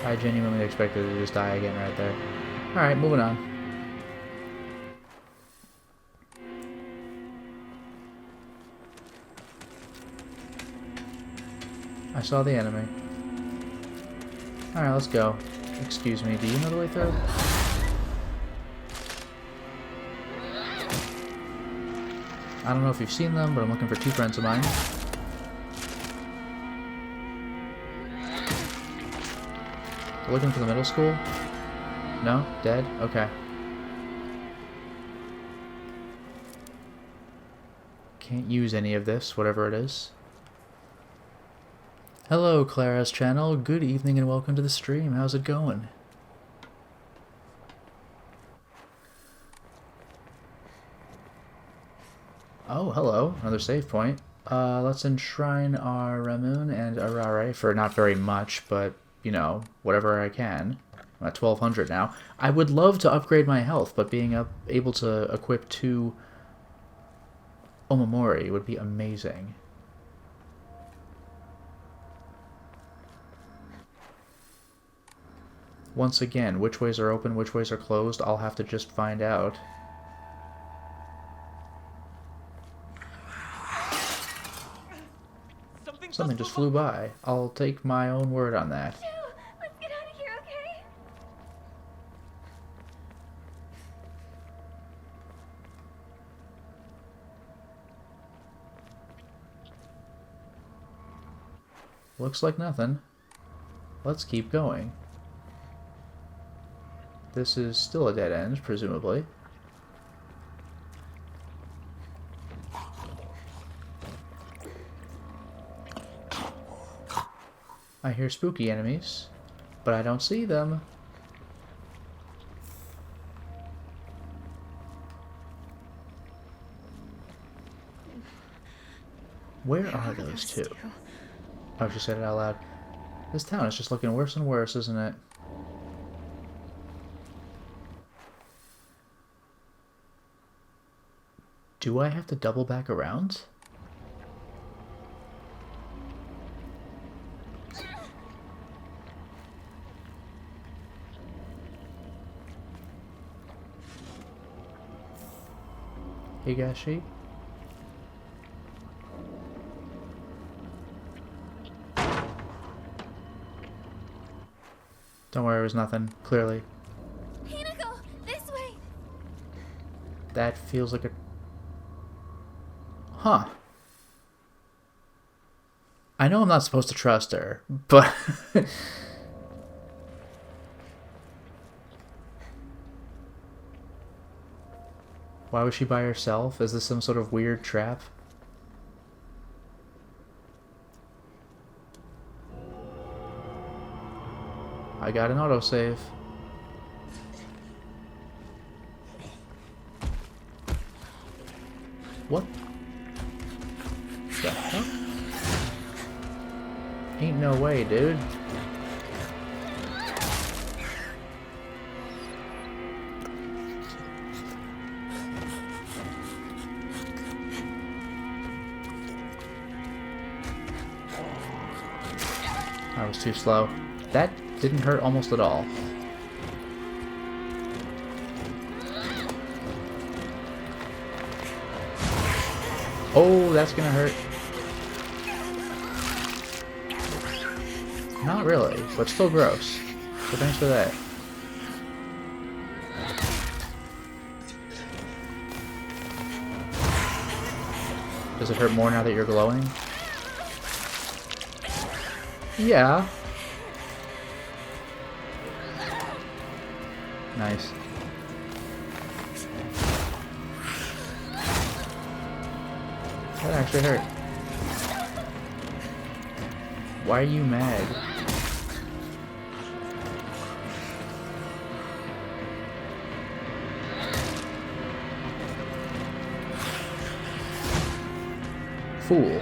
I genuinely expected to just die again right there. Alright, moving on. I saw the enemy. Alright, let's go. Excuse me, do you know the way through? I don't know if you've seen them, but I'm looking for two friends of mine. Looking for the middle school? No? Dead? Okay. Can't use any of this, whatever it is. Hello, Clara's channel. Good evening and welcome to the stream. How's it going? Oh, hello. Another save point. Let's enshrine our Ramun and Arare for not very much, but, you know, whatever I can. I'm at 1200 now. I would love to upgrade my health, but being able to equip two Omamori would be amazing. Once again, which ways are open, which ways are closed, I'll have to just find out. Something just flew by. I'll take my own word on that. Let's get out of here, okay? Looks like nothing. Let's keep going. This is still a dead end, presumably. I hear spooky enemies, but I don't see them. Where are those two? Oh, she said it out loud. This town is just looking worse and worse, isn't it? Do I have to double back around? Higashi? Don't worry, it was nothing, clearly. Hinako, this way! That feels like a... Huh. I know I'm not supposed to trust her, but... Why was she by herself? Is this some sort of weird trap? I got an autosave. What the hell? Ain't no way, dude. I was too slow. That didn't hurt almost at all. Oh, that's gonna hurt. Not really, but still gross. So thanks for that. Does it hurt more now that you're glowing? Yeah. Nice. That actually hurt. Why are you mad? Fool.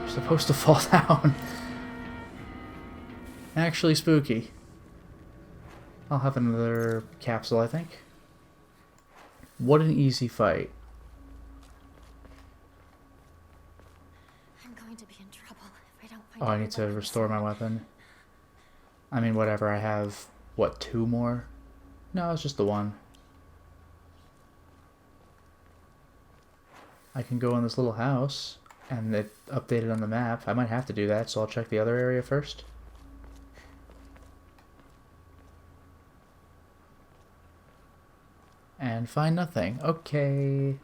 Supposed to fall down. Actually spooky. I'll have another capsule, I think. What an easy fight. I'm going to be in trouble if I don't find Oh, I need to restore my weapon. I mean, whatever. I have, what, 2 more? No, it's just the 1. I can go in this little house. And it updated on the map. I might have to do that, so I'll check the other area first. And find nothing. Okay.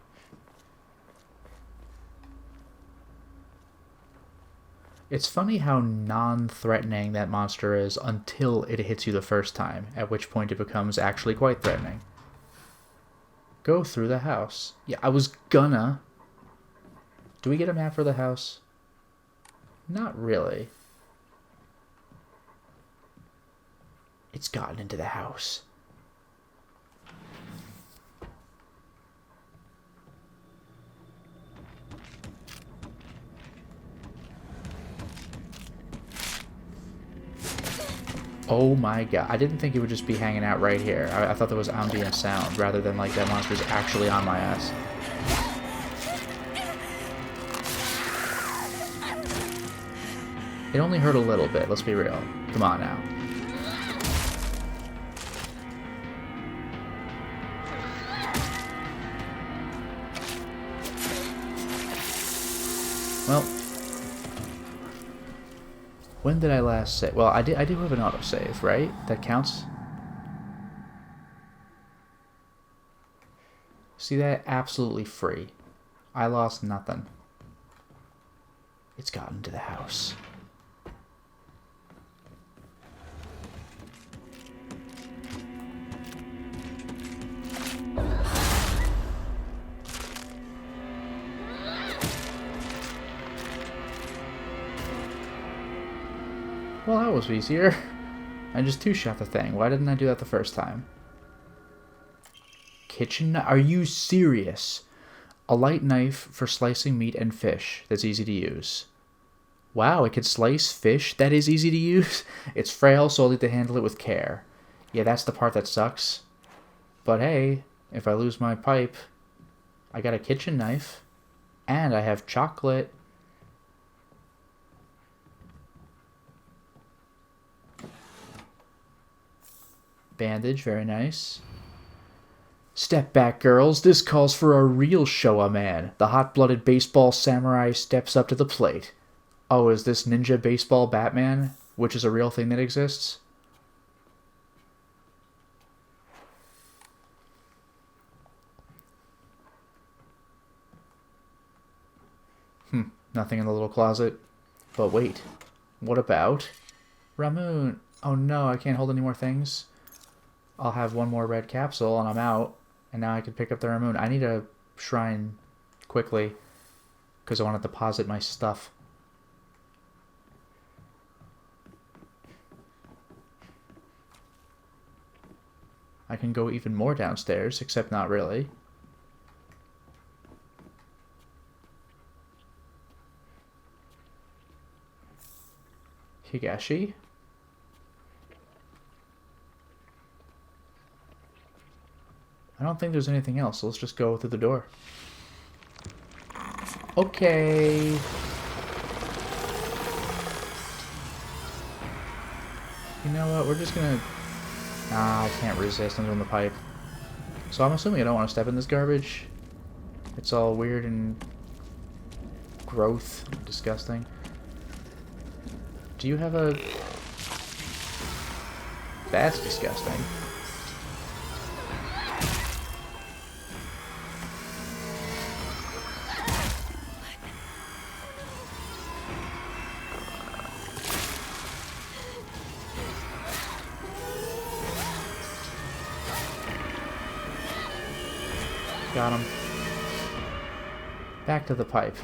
It's funny how non-threatening that monster is until it hits you the first time, at which point it becomes actually quite threatening. Go through the house. Yeah, I was gonna... Do we get a map for the house? Not really. It's gotten into the house. Oh my god. I didn't think it would just be hanging out right here. I thought there was ambient sound rather than like that monster's actually on my ass. It only hurt a little bit, let's be real. Come on now. Well, when did I last save? Well, I do have an autosave, right? That counts? See that? Absolutely free. I lost nothing. It's gotten to the house. Well, that was easier. I just two-shot the thing. Why didn't I do that the first time? Kitchen knife? Are you serious? A light knife for slicing meat and fish that's easy to use. Wow, it can slice fish that is easy to use? It's frail, so I'll need to handle it with care. Yeah, that's the part that sucks. But hey, if I lose my pipe, I got a kitchen knife. And I have chocolate. Bandage, very nice. Step back, girls. This calls for a real Showa man. The hot-blooded baseball samurai steps up to the plate. Oh, is this ninja baseball Batman? Which is a real thing that exists? Nothing in the little closet. But wait. What about Ramoon? Oh no, I can't hold any more things. I'll have one more red capsule and I'm out. And now I can pick up the Ramoon. I need a shrine quickly because I want to deposit my stuff. I can go even more downstairs, except not really. Higashi? I don't think there's anything else, so let's just go through the door. Okay. You know what, we're just gonna... Ah, I can't resist, I'm doing the pipe. So I'm assuming I don't want to step in this garbage. It's all weird and... gross, disgusting. Do you have a... That's disgusting. Got him. Back to the pipe.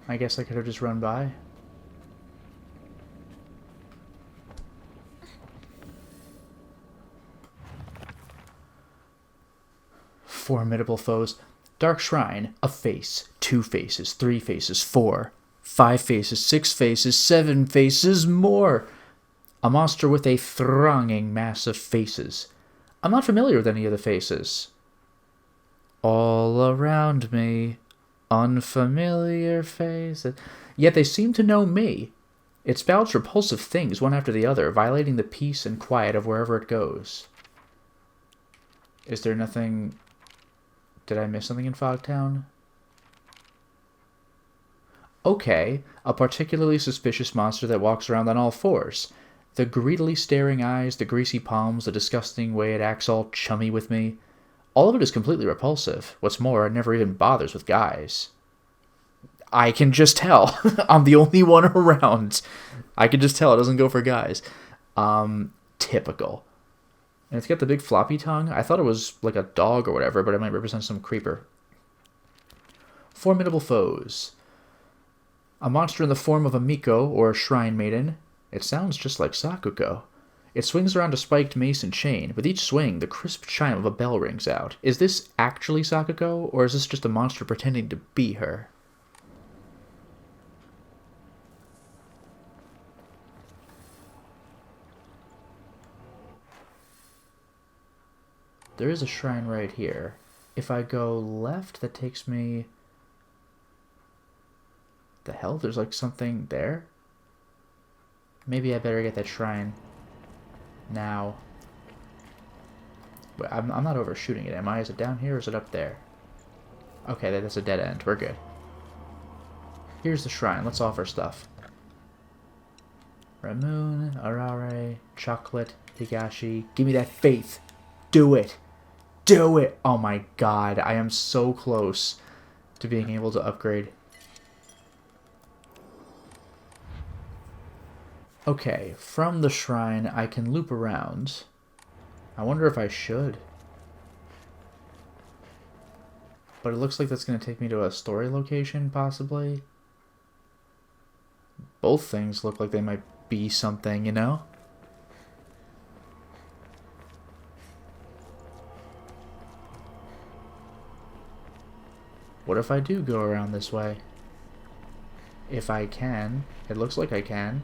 I guess I could have just run by. Formidable foes. Dark Shrine. A face. 2 faces. 3 faces. 4. 5 faces. 6 faces. 7 faces. More. A monster with a thronging mass of faces. I'm not familiar with any of the faces. All around me. Unfamiliar faces. Yet they seem to know me. It spouts repulsive things one after the other, violating the peace and quiet of wherever it goes. Is there nothing... Did I miss something in Fogtown? Okay, a particularly suspicious monster that walks around on all fours. The greedily staring eyes, the greasy palms, the disgusting way it acts all chummy with me. All of it is completely repulsive. What's more, it never even bothers with guys. I can just tell. I'm the only one around. I can just tell it doesn't go for guys. Typical. And it's got the big floppy tongue. I thought it was like a dog or whatever, but it might represent some creeper. Formidable foes. A monster in the form of a Miko, or a shrine maiden. It sounds just like Sakuko. It swings around a spiked mace and chain. With each swing, the crisp chime of a bell rings out. Is this actually Sakuko, or is this just a monster pretending to be her? There is a shrine right here. If I go left, that takes me... The hell? There's like something there? Maybe I better get that shrine now. But I'm not overshooting it, am I? Is it down here or is it up there? Okay, that's a dead end. We're good. Here's the shrine. Let's offer stuff. Ramoon, Arare, Chocolate, Higashi. Give me that faith. Do it. Do it. Oh my god. I am so close to being able to upgrade. Okay, from the shrine, I can loop around. I wonder if I should. But it looks like that's going to take me to a story location, possibly. Both things look like they might be something, you know? What if I do go around this way? If I can. It looks like I can.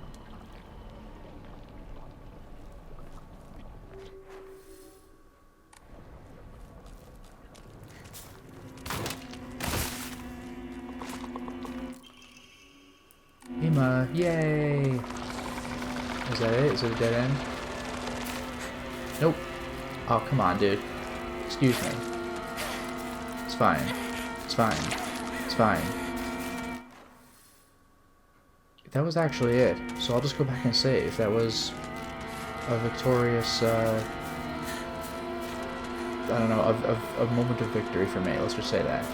Yay! Is that it? Is it a dead end? Nope. Oh, come on, dude. Excuse me. It's fine. It's fine. It's fine. That was actually it. So I'll just go back and save. That was a victorious, I don't know, a moment of victory for me. Let's just say that.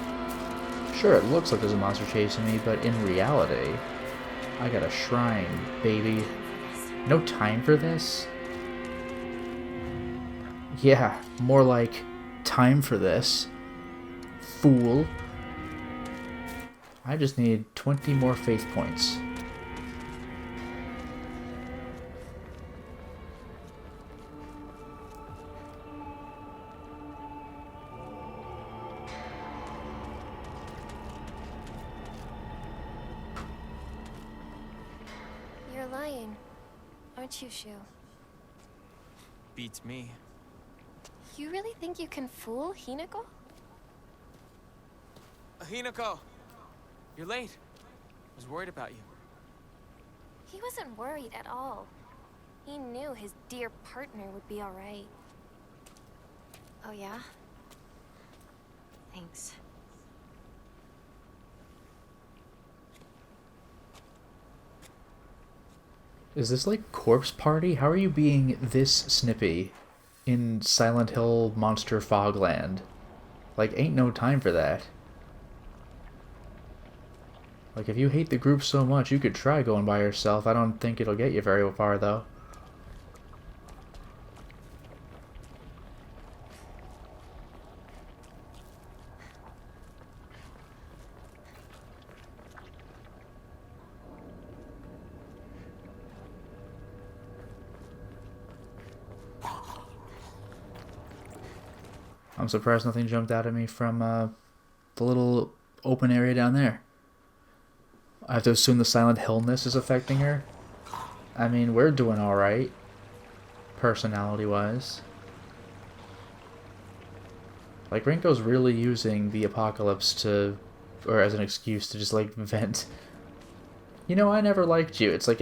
Sure, it looks like there's a monster chasing me, but in reality... I got a shrine, baby. No time for this? Yeah, more like time for this. Fool. I just need 20 more faith points. You're lying, aren't you, Shu? Beats me. You really think you can fool Hinako? Hinako! You're late. I was worried about you. He wasn't worried at all. He knew his dear partner would be alright. Oh, yeah? Thanks. Is this like Corpse Party? How are you being this snippy in Silent Hill Monster Fogland? Like, ain't no time for that. Like, if you hate the group so much, you could try going by yourself. I don't think it'll get you very far, though. I'm surprised nothing jumped out at me from the little open area down there. I have to assume the Silent Hillness is affecting her. I mean, we're doing alright, personality-wise. Like, Rinko's really using the apocalypse to, or as an excuse to just, like, vent. You know, I never liked you. It's like,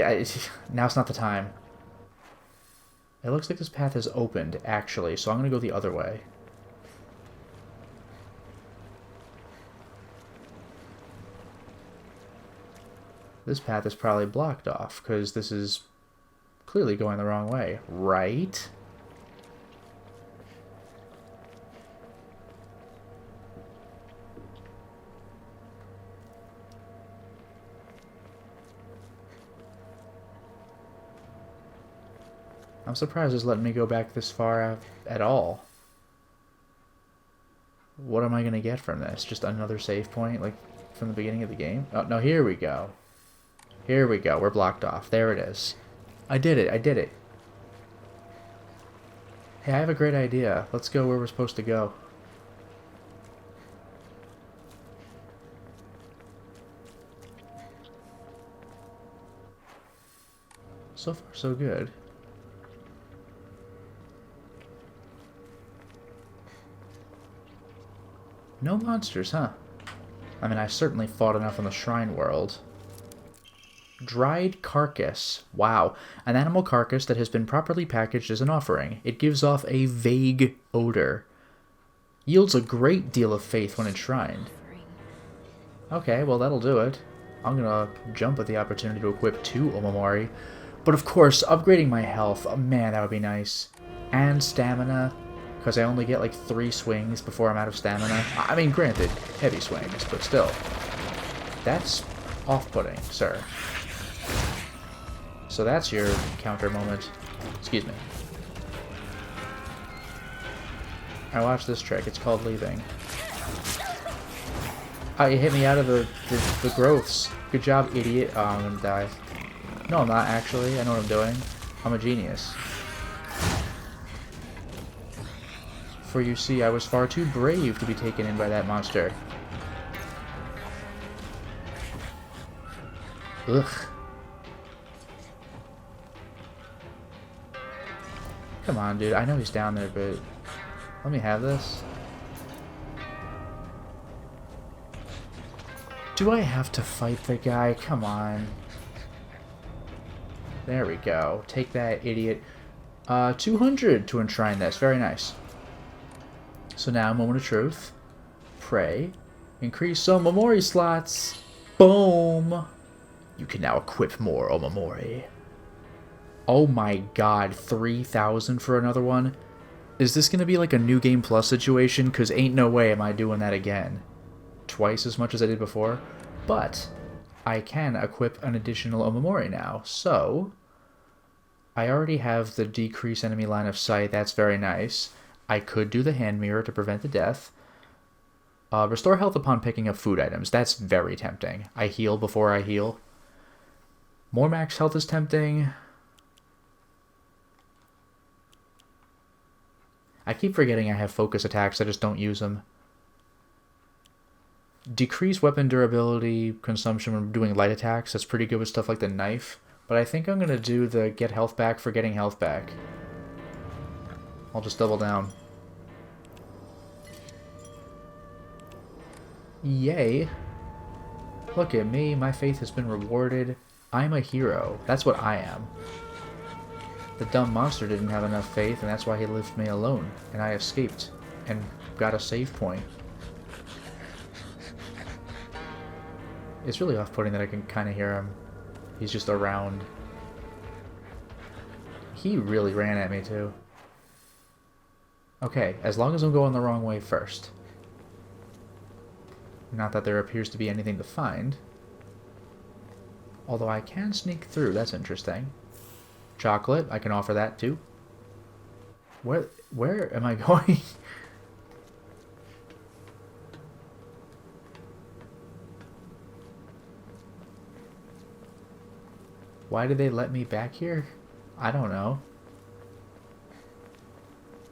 now's not the time. It looks like this path is opened, actually, so I'm gonna go the other way. This path is probably blocked off, because this is clearly going the wrong way, right? I'm surprised it's letting me go back this far at all. What am I going to get from this? Just another save point, like, from the beginning of the game? Oh, no, here we go. Here we go. We're blocked off. There it is. I did it. I did it. Hey, I have a great idea. Let's go where we're supposed to go. So far, so good. No monsters, huh? I mean, I certainly fought enough in the shrine world. Dried carcass. Wow. An animal carcass that has been properly packaged as an offering. It gives off a vague odor. Yields a great deal of faith when enshrined. Okay, well that'll do it. I'm gonna jump at the opportunity to equip 2 Omamori. But of course, upgrading my health, oh, man, that would be nice. And stamina, because I only get like 3 swings before I'm out of stamina. I mean, granted, heavy swings, but still. That's off-putting, sir. So that's your counter moment. Excuse me. I watched this trick. It's called leaving. Oh, you hit me out of the growths. Good job, idiot. Oh, I'm gonna die. No, I'm not, actually. I know what I'm doing. I'm a genius. For you see, I was far too brave to be taken in by that monster. Ugh. Come on, dude. I know he's down there, but... Let me have this. Do I have to fight the guy? Come on. There we go. Take that, idiot. 200 to enshrine this. Very nice. So now, moment of truth. Pray. Increase some Omamori slots. Boom. You can now equip more Omamori. Oh my god, 3,000 for another one? Is this going to be like a New Game Plus situation? Because ain't no way am I doing that again. Twice as much as I did before. But I can equip an additional Omamori now. So I already have the decrease enemy line of sight. That's very nice. I could do the hand mirror to prevent the death. Restore health upon picking up food items. That's very tempting. I heal before I heal. More max health is tempting. I keep forgetting I have focus attacks, I just don't use them. Decrease weapon durability consumption when doing light attacks. That's pretty good with stuff like the knife. But I think I'm going to do the get health back for getting health back. I'll just double down. Yay. Look at me, my faith has been rewarded. I'm a hero. That's what I am. The dumb monster didn't have enough faith, and that's why he left me alone. And I escaped, and got a save point. It's really off-putting that I can kind of hear him. He's just around. He really ran at me, too. Okay, as long as I'm going the wrong way first. Not that there appears to be anything to find. Although I can sneak through, that's interesting. Chocolate, I can offer that too. Where am I going? Why did they let me back here? I don't know.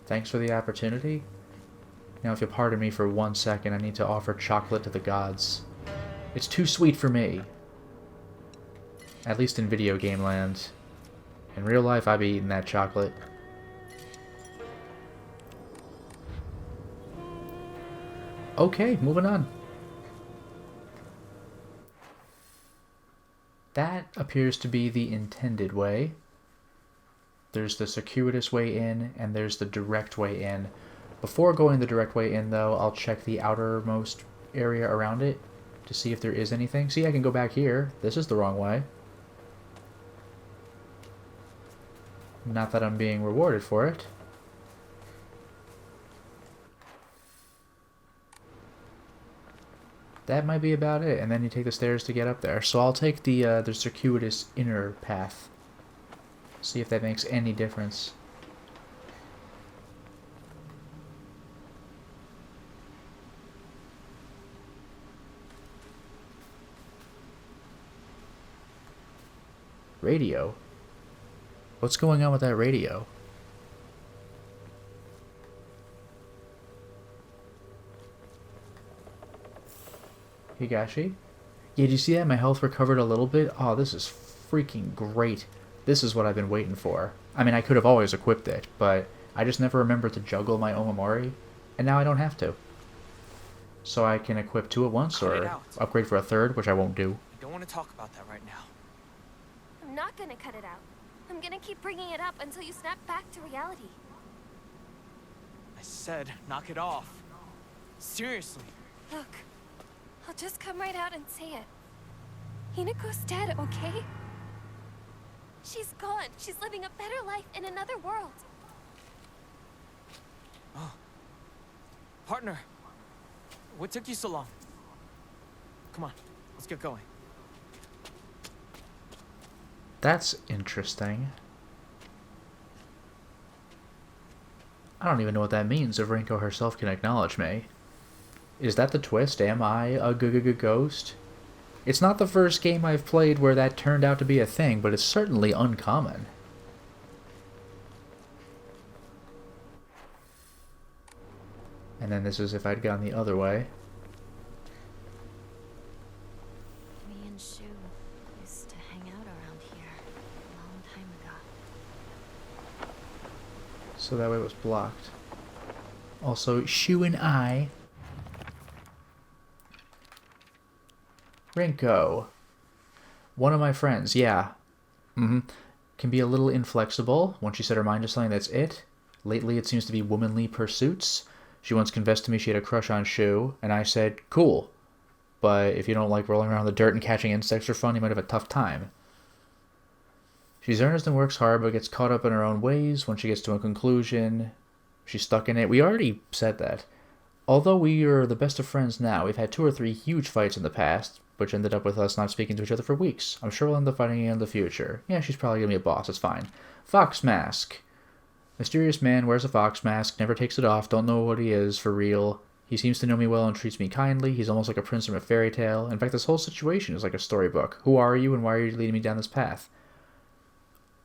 Thanks for the opportunity. Now if you'll pardon me for 1 second, I need to offer chocolate to the gods. It's too sweet for me. At least in video game land. In real life, I'd be eating that chocolate. Okay, moving on. That appears to be the intended way. There's the circuitous way in, and there's the direct way in. Before going the direct way in, though, I'll check the outermost area around it to see if there is anything. See, I can go back here. This is the wrong way. Not that I'm being rewarded for it. That might be about it, and then you take the stairs to get up there. So I'll take the circuitous inner path. See if that makes any difference. Radio? What's going on with that radio? Higashi? Yeah, did you see that? My health recovered a little bit. Oh, this is freaking great. This is what I've been waiting for. I mean, I could have always equipped it, but I just never remembered to juggle my Omamori, and now I don't have to. So I can equip 2 at once, Cut it or out. upgrade for a 3rd, which I won't do. I don't want to talk about that right now. I'm not gonna cut it out. I'm gonna keep bringing it up until you snap back to reality. I said, knock it off. Seriously. Look, I'll just come right out and say it. Hinako's dead, okay? She's gone. She's living a better life in another world. Oh. Partner. What took you so long? Come on, let's get going. That's interesting. I don't even know what that means if Rinko herself can acknowledge me. Is that the twist? Am I a ghost? It's not the first game I've played where that turned out to be a thing, but it's certainly uncommon. And then this is if I'd gone the other way. Me and Shu used to hang out around here a long time ago. So that way it was blocked. Also, Shu and I. Rinko. One of my friends, yeah. Can be a little inflexible. Once she set her mind to something, that's it. Lately, it seems to be womanly pursuits. She once confessed to me she had a crush on Shu, and I said, cool. But if you don't like rolling around in the dirt and catching insects for fun, you might have a tough time. She's earnest and works hard, but gets caught up in her own ways. When she gets to a conclusion, she's stuck in it. We already said that. Although we are the best of friends now, we've had 2 or 3 huge fights in the past, which ended up with us not speaking to each other for weeks. I'm sure we'll end up fighting again in the future. Yeah, she's probably gonna be a boss, it's fine. Fox mask. Mysterious man wears a fox mask, never takes it off, don't know what he is for real. He seems to know me well and treats me kindly. He's almost like a prince from a fairy tale. In fact, this whole situation is like a storybook. Who are you and why are you leading me down this path?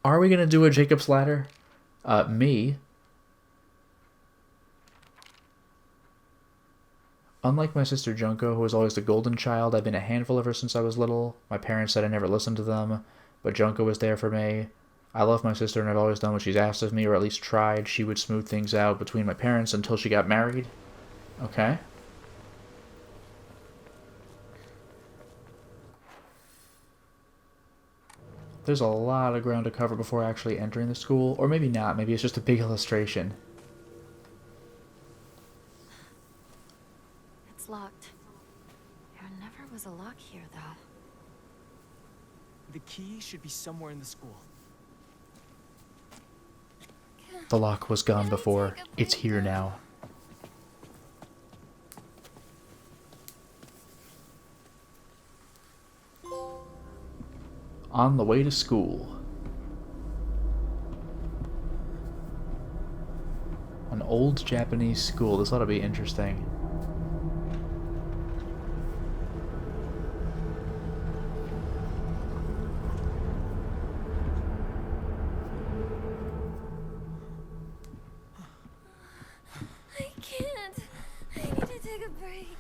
Are we gonna do a Jacob's Ladder? Me. Unlike my sister Junko, who was always the golden child, I've been a handful ever since I was little. My parents said I never listened to them, but Junko was there for me. I love my sister and I've always done what she's asked of me, or at least tried. She would smooth things out between my parents until she got married. Okay. There's a lot of ground to cover before actually entering the school, or maybe not, maybe it's just a big illustration. It's locked. There never was a lock here, though. The key should be somewhere in the school. The lock was gone before. It's here now. On the way to school. An old Japanese school. This ought to be interesting. I can't. I need to take a break.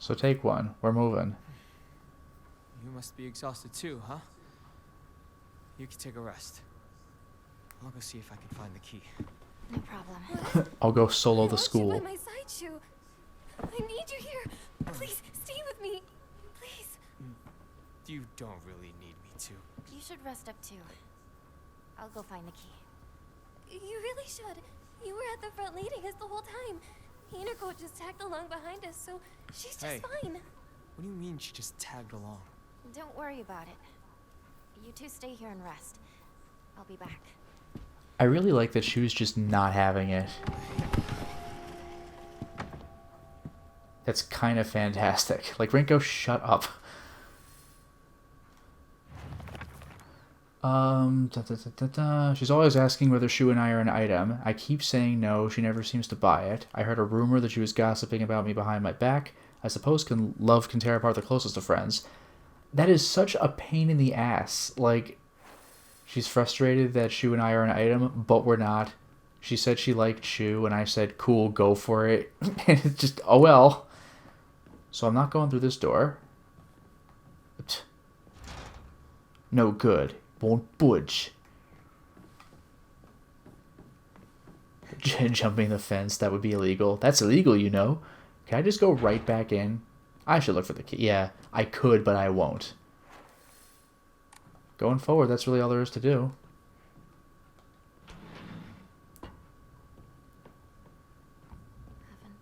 So take one. We're moving. You must be exhausted too, huh? You can take a rest. I'll go see if I can find the key. No problem. I'll go solo I the want you school. by my side, Shu. I need you here. Please, stay with me. Please. You don't really need me to. You should rest up too. I'll go find the key. You really should. You were at the front leading us the whole time. Hinako just tagged along behind us, so she's just Hey. fine. What do you mean she just tagged along? Don't worry about it. You two stay here and rest. I'll be back. I really like that she was just not having it. That's kind of fantastic. Like, Rinko, shut up. She's always asking whether Shu and I are an item. I keep saying no, she never seems to buy it. I heard a rumor that she was gossiping about me behind my back. I suppose love can tear apart the closest of friends. That is such a pain in the ass. Like, she's frustrated that Shu and I are an item, but we're not. She said she liked Shu, and I said, cool, go for it. And it's just, oh well. So I'm not going through this door. No good. Won't budge. Jumping the fence, that would be illegal. That's illegal, you know. Can I just go right back in? I should look for the key. Yeah, I could, but I won't. Going forward, that's really all there is to do.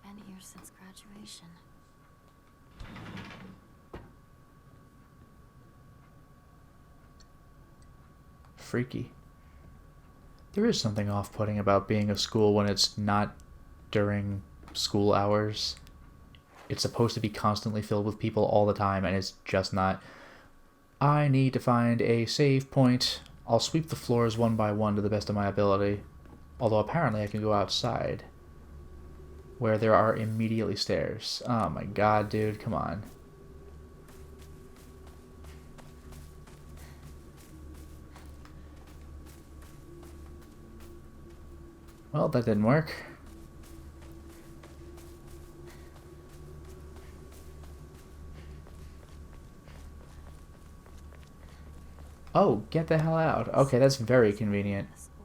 Haven't been here since graduation. Freaky. There is something off-putting about being a school when it's not during school hours. It's supposed to be constantly filled with people all the time, and it's just not. I need to find a save point. I'll sweep the floors one by one to the best of my ability. Although apparently I can go outside, where there are immediately stairs. Oh my god, dude, come on. Well, that didn't work. Oh, get the hell out. Okay, that's very convenient. The school.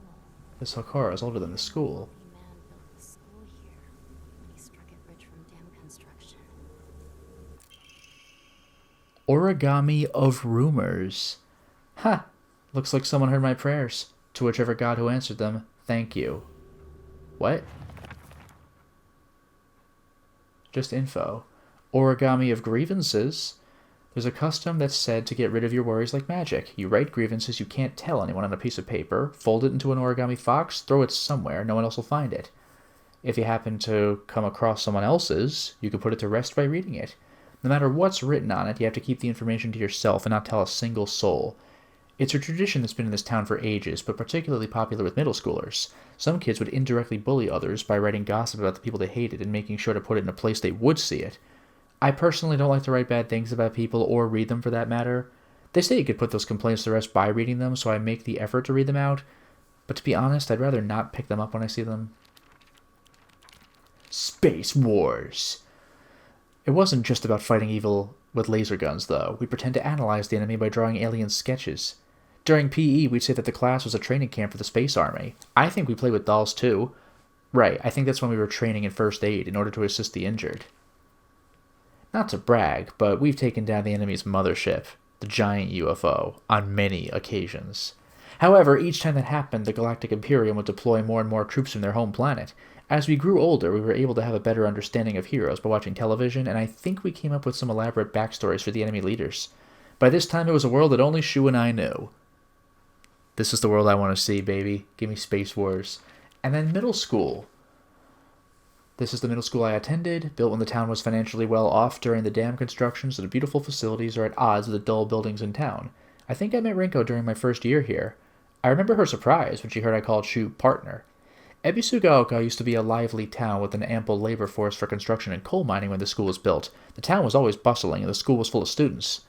This Hokora is older than the school. The man built the school here when he struck it rich from dam construction. Origami of rumors. Ha! Looks like someone heard my prayers. To whichever god who answered them, thank you. What? Just info. Origami of grievances. There's a custom that's said to get rid of your worries like magic. You write grievances you can't tell anyone on a piece of paper, fold it into an origami fox, throw it somewhere, no one else will find it. If you happen to come across someone else's, you can put it to rest by reading it. No matter what's written on it, you have to keep the information to yourself and not tell a single soul. It's a tradition that's been in this town for ages, but particularly popular with middle schoolers. Some kids would indirectly bully others by writing gossip about the people they hated and making sure to put it in a place they would see it. I personally don't like to write bad things about people, or read them for that matter. They say you could put those complaints to rest by reading them, so I make the effort to read them out. But to be honest, I'd rather not pick them up when I see them. Space Wars. It wasn't just about fighting evil with laser guns, though. We'd pretend to analyze the enemy by drawing alien sketches. During PE, we'd say that the class was a training camp for the Space Army. I think we played with dolls, too. Right, I think that's when we were training in first aid in order to assist the injured. Not to brag, but we've taken down the enemy's mothership, the giant UFO, on many occasions. However, each time that happened, the Galactic Imperium would deploy more and more troops from their home planet. As we grew older, we were able to have a better understanding of heroes by watching television, and I think we came up with some elaborate backstories for the enemy leaders. By this time, it was a world that only Shu and I knew. This is the world I want to see, baby. Give me Space Wars. And then middle school. This is the middle school I attended, built when the town was financially well off during the dam construction, so the beautiful facilities are at odds with the dull buildings in town. I think I met Rinko during my first year here. I remember her surprise when she heard I called Shu partner. Ebisugaoka used to be a lively town with an ample labor force for construction and coal mining when the school was built. The town was always bustling, and the school was full of students.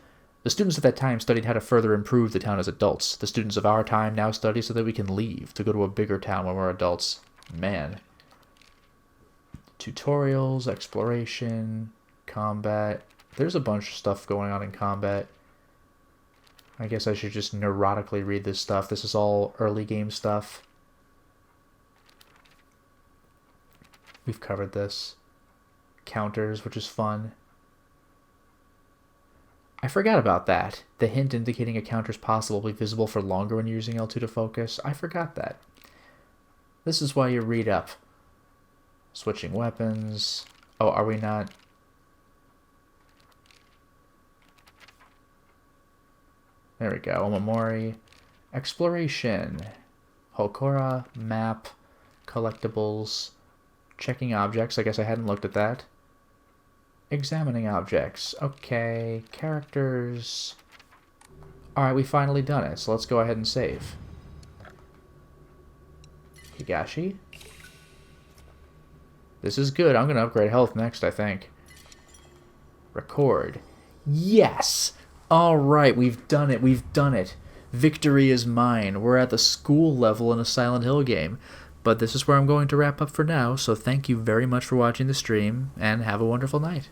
The students at that time studied how to further improve the town as adults. The students of our time now study so that we can leave to go to a bigger town when we're adults. Man. Tutorials, exploration, combat. There's a bunch of stuff going on in combat. I guess I should just neurotically read this stuff. This is all early game stuff. We've covered this. Counters, which is fun. I forgot about that. The hint indicating a counter is possible will be visible for longer when you're using L2 to focus. I forgot that. This is why you read up. Switching weapons. Oh, are we not? There we go. Omamori. Exploration. Hokora. Map. Collectibles. Checking objects. I guess I hadn't looked at that. Examining objects. Okay. Characters. Alright, we finally done it. So let's go ahead and save. Higashi. This is good. I'm going to upgrade health next, I think. Record. Yes! Alright, we've done it. We've done it. Victory is mine. We're at the school level in a Silent Hill game. But this is where I'm going to wrap up for now, so thank you very much for watching the stream, and have a wonderful night.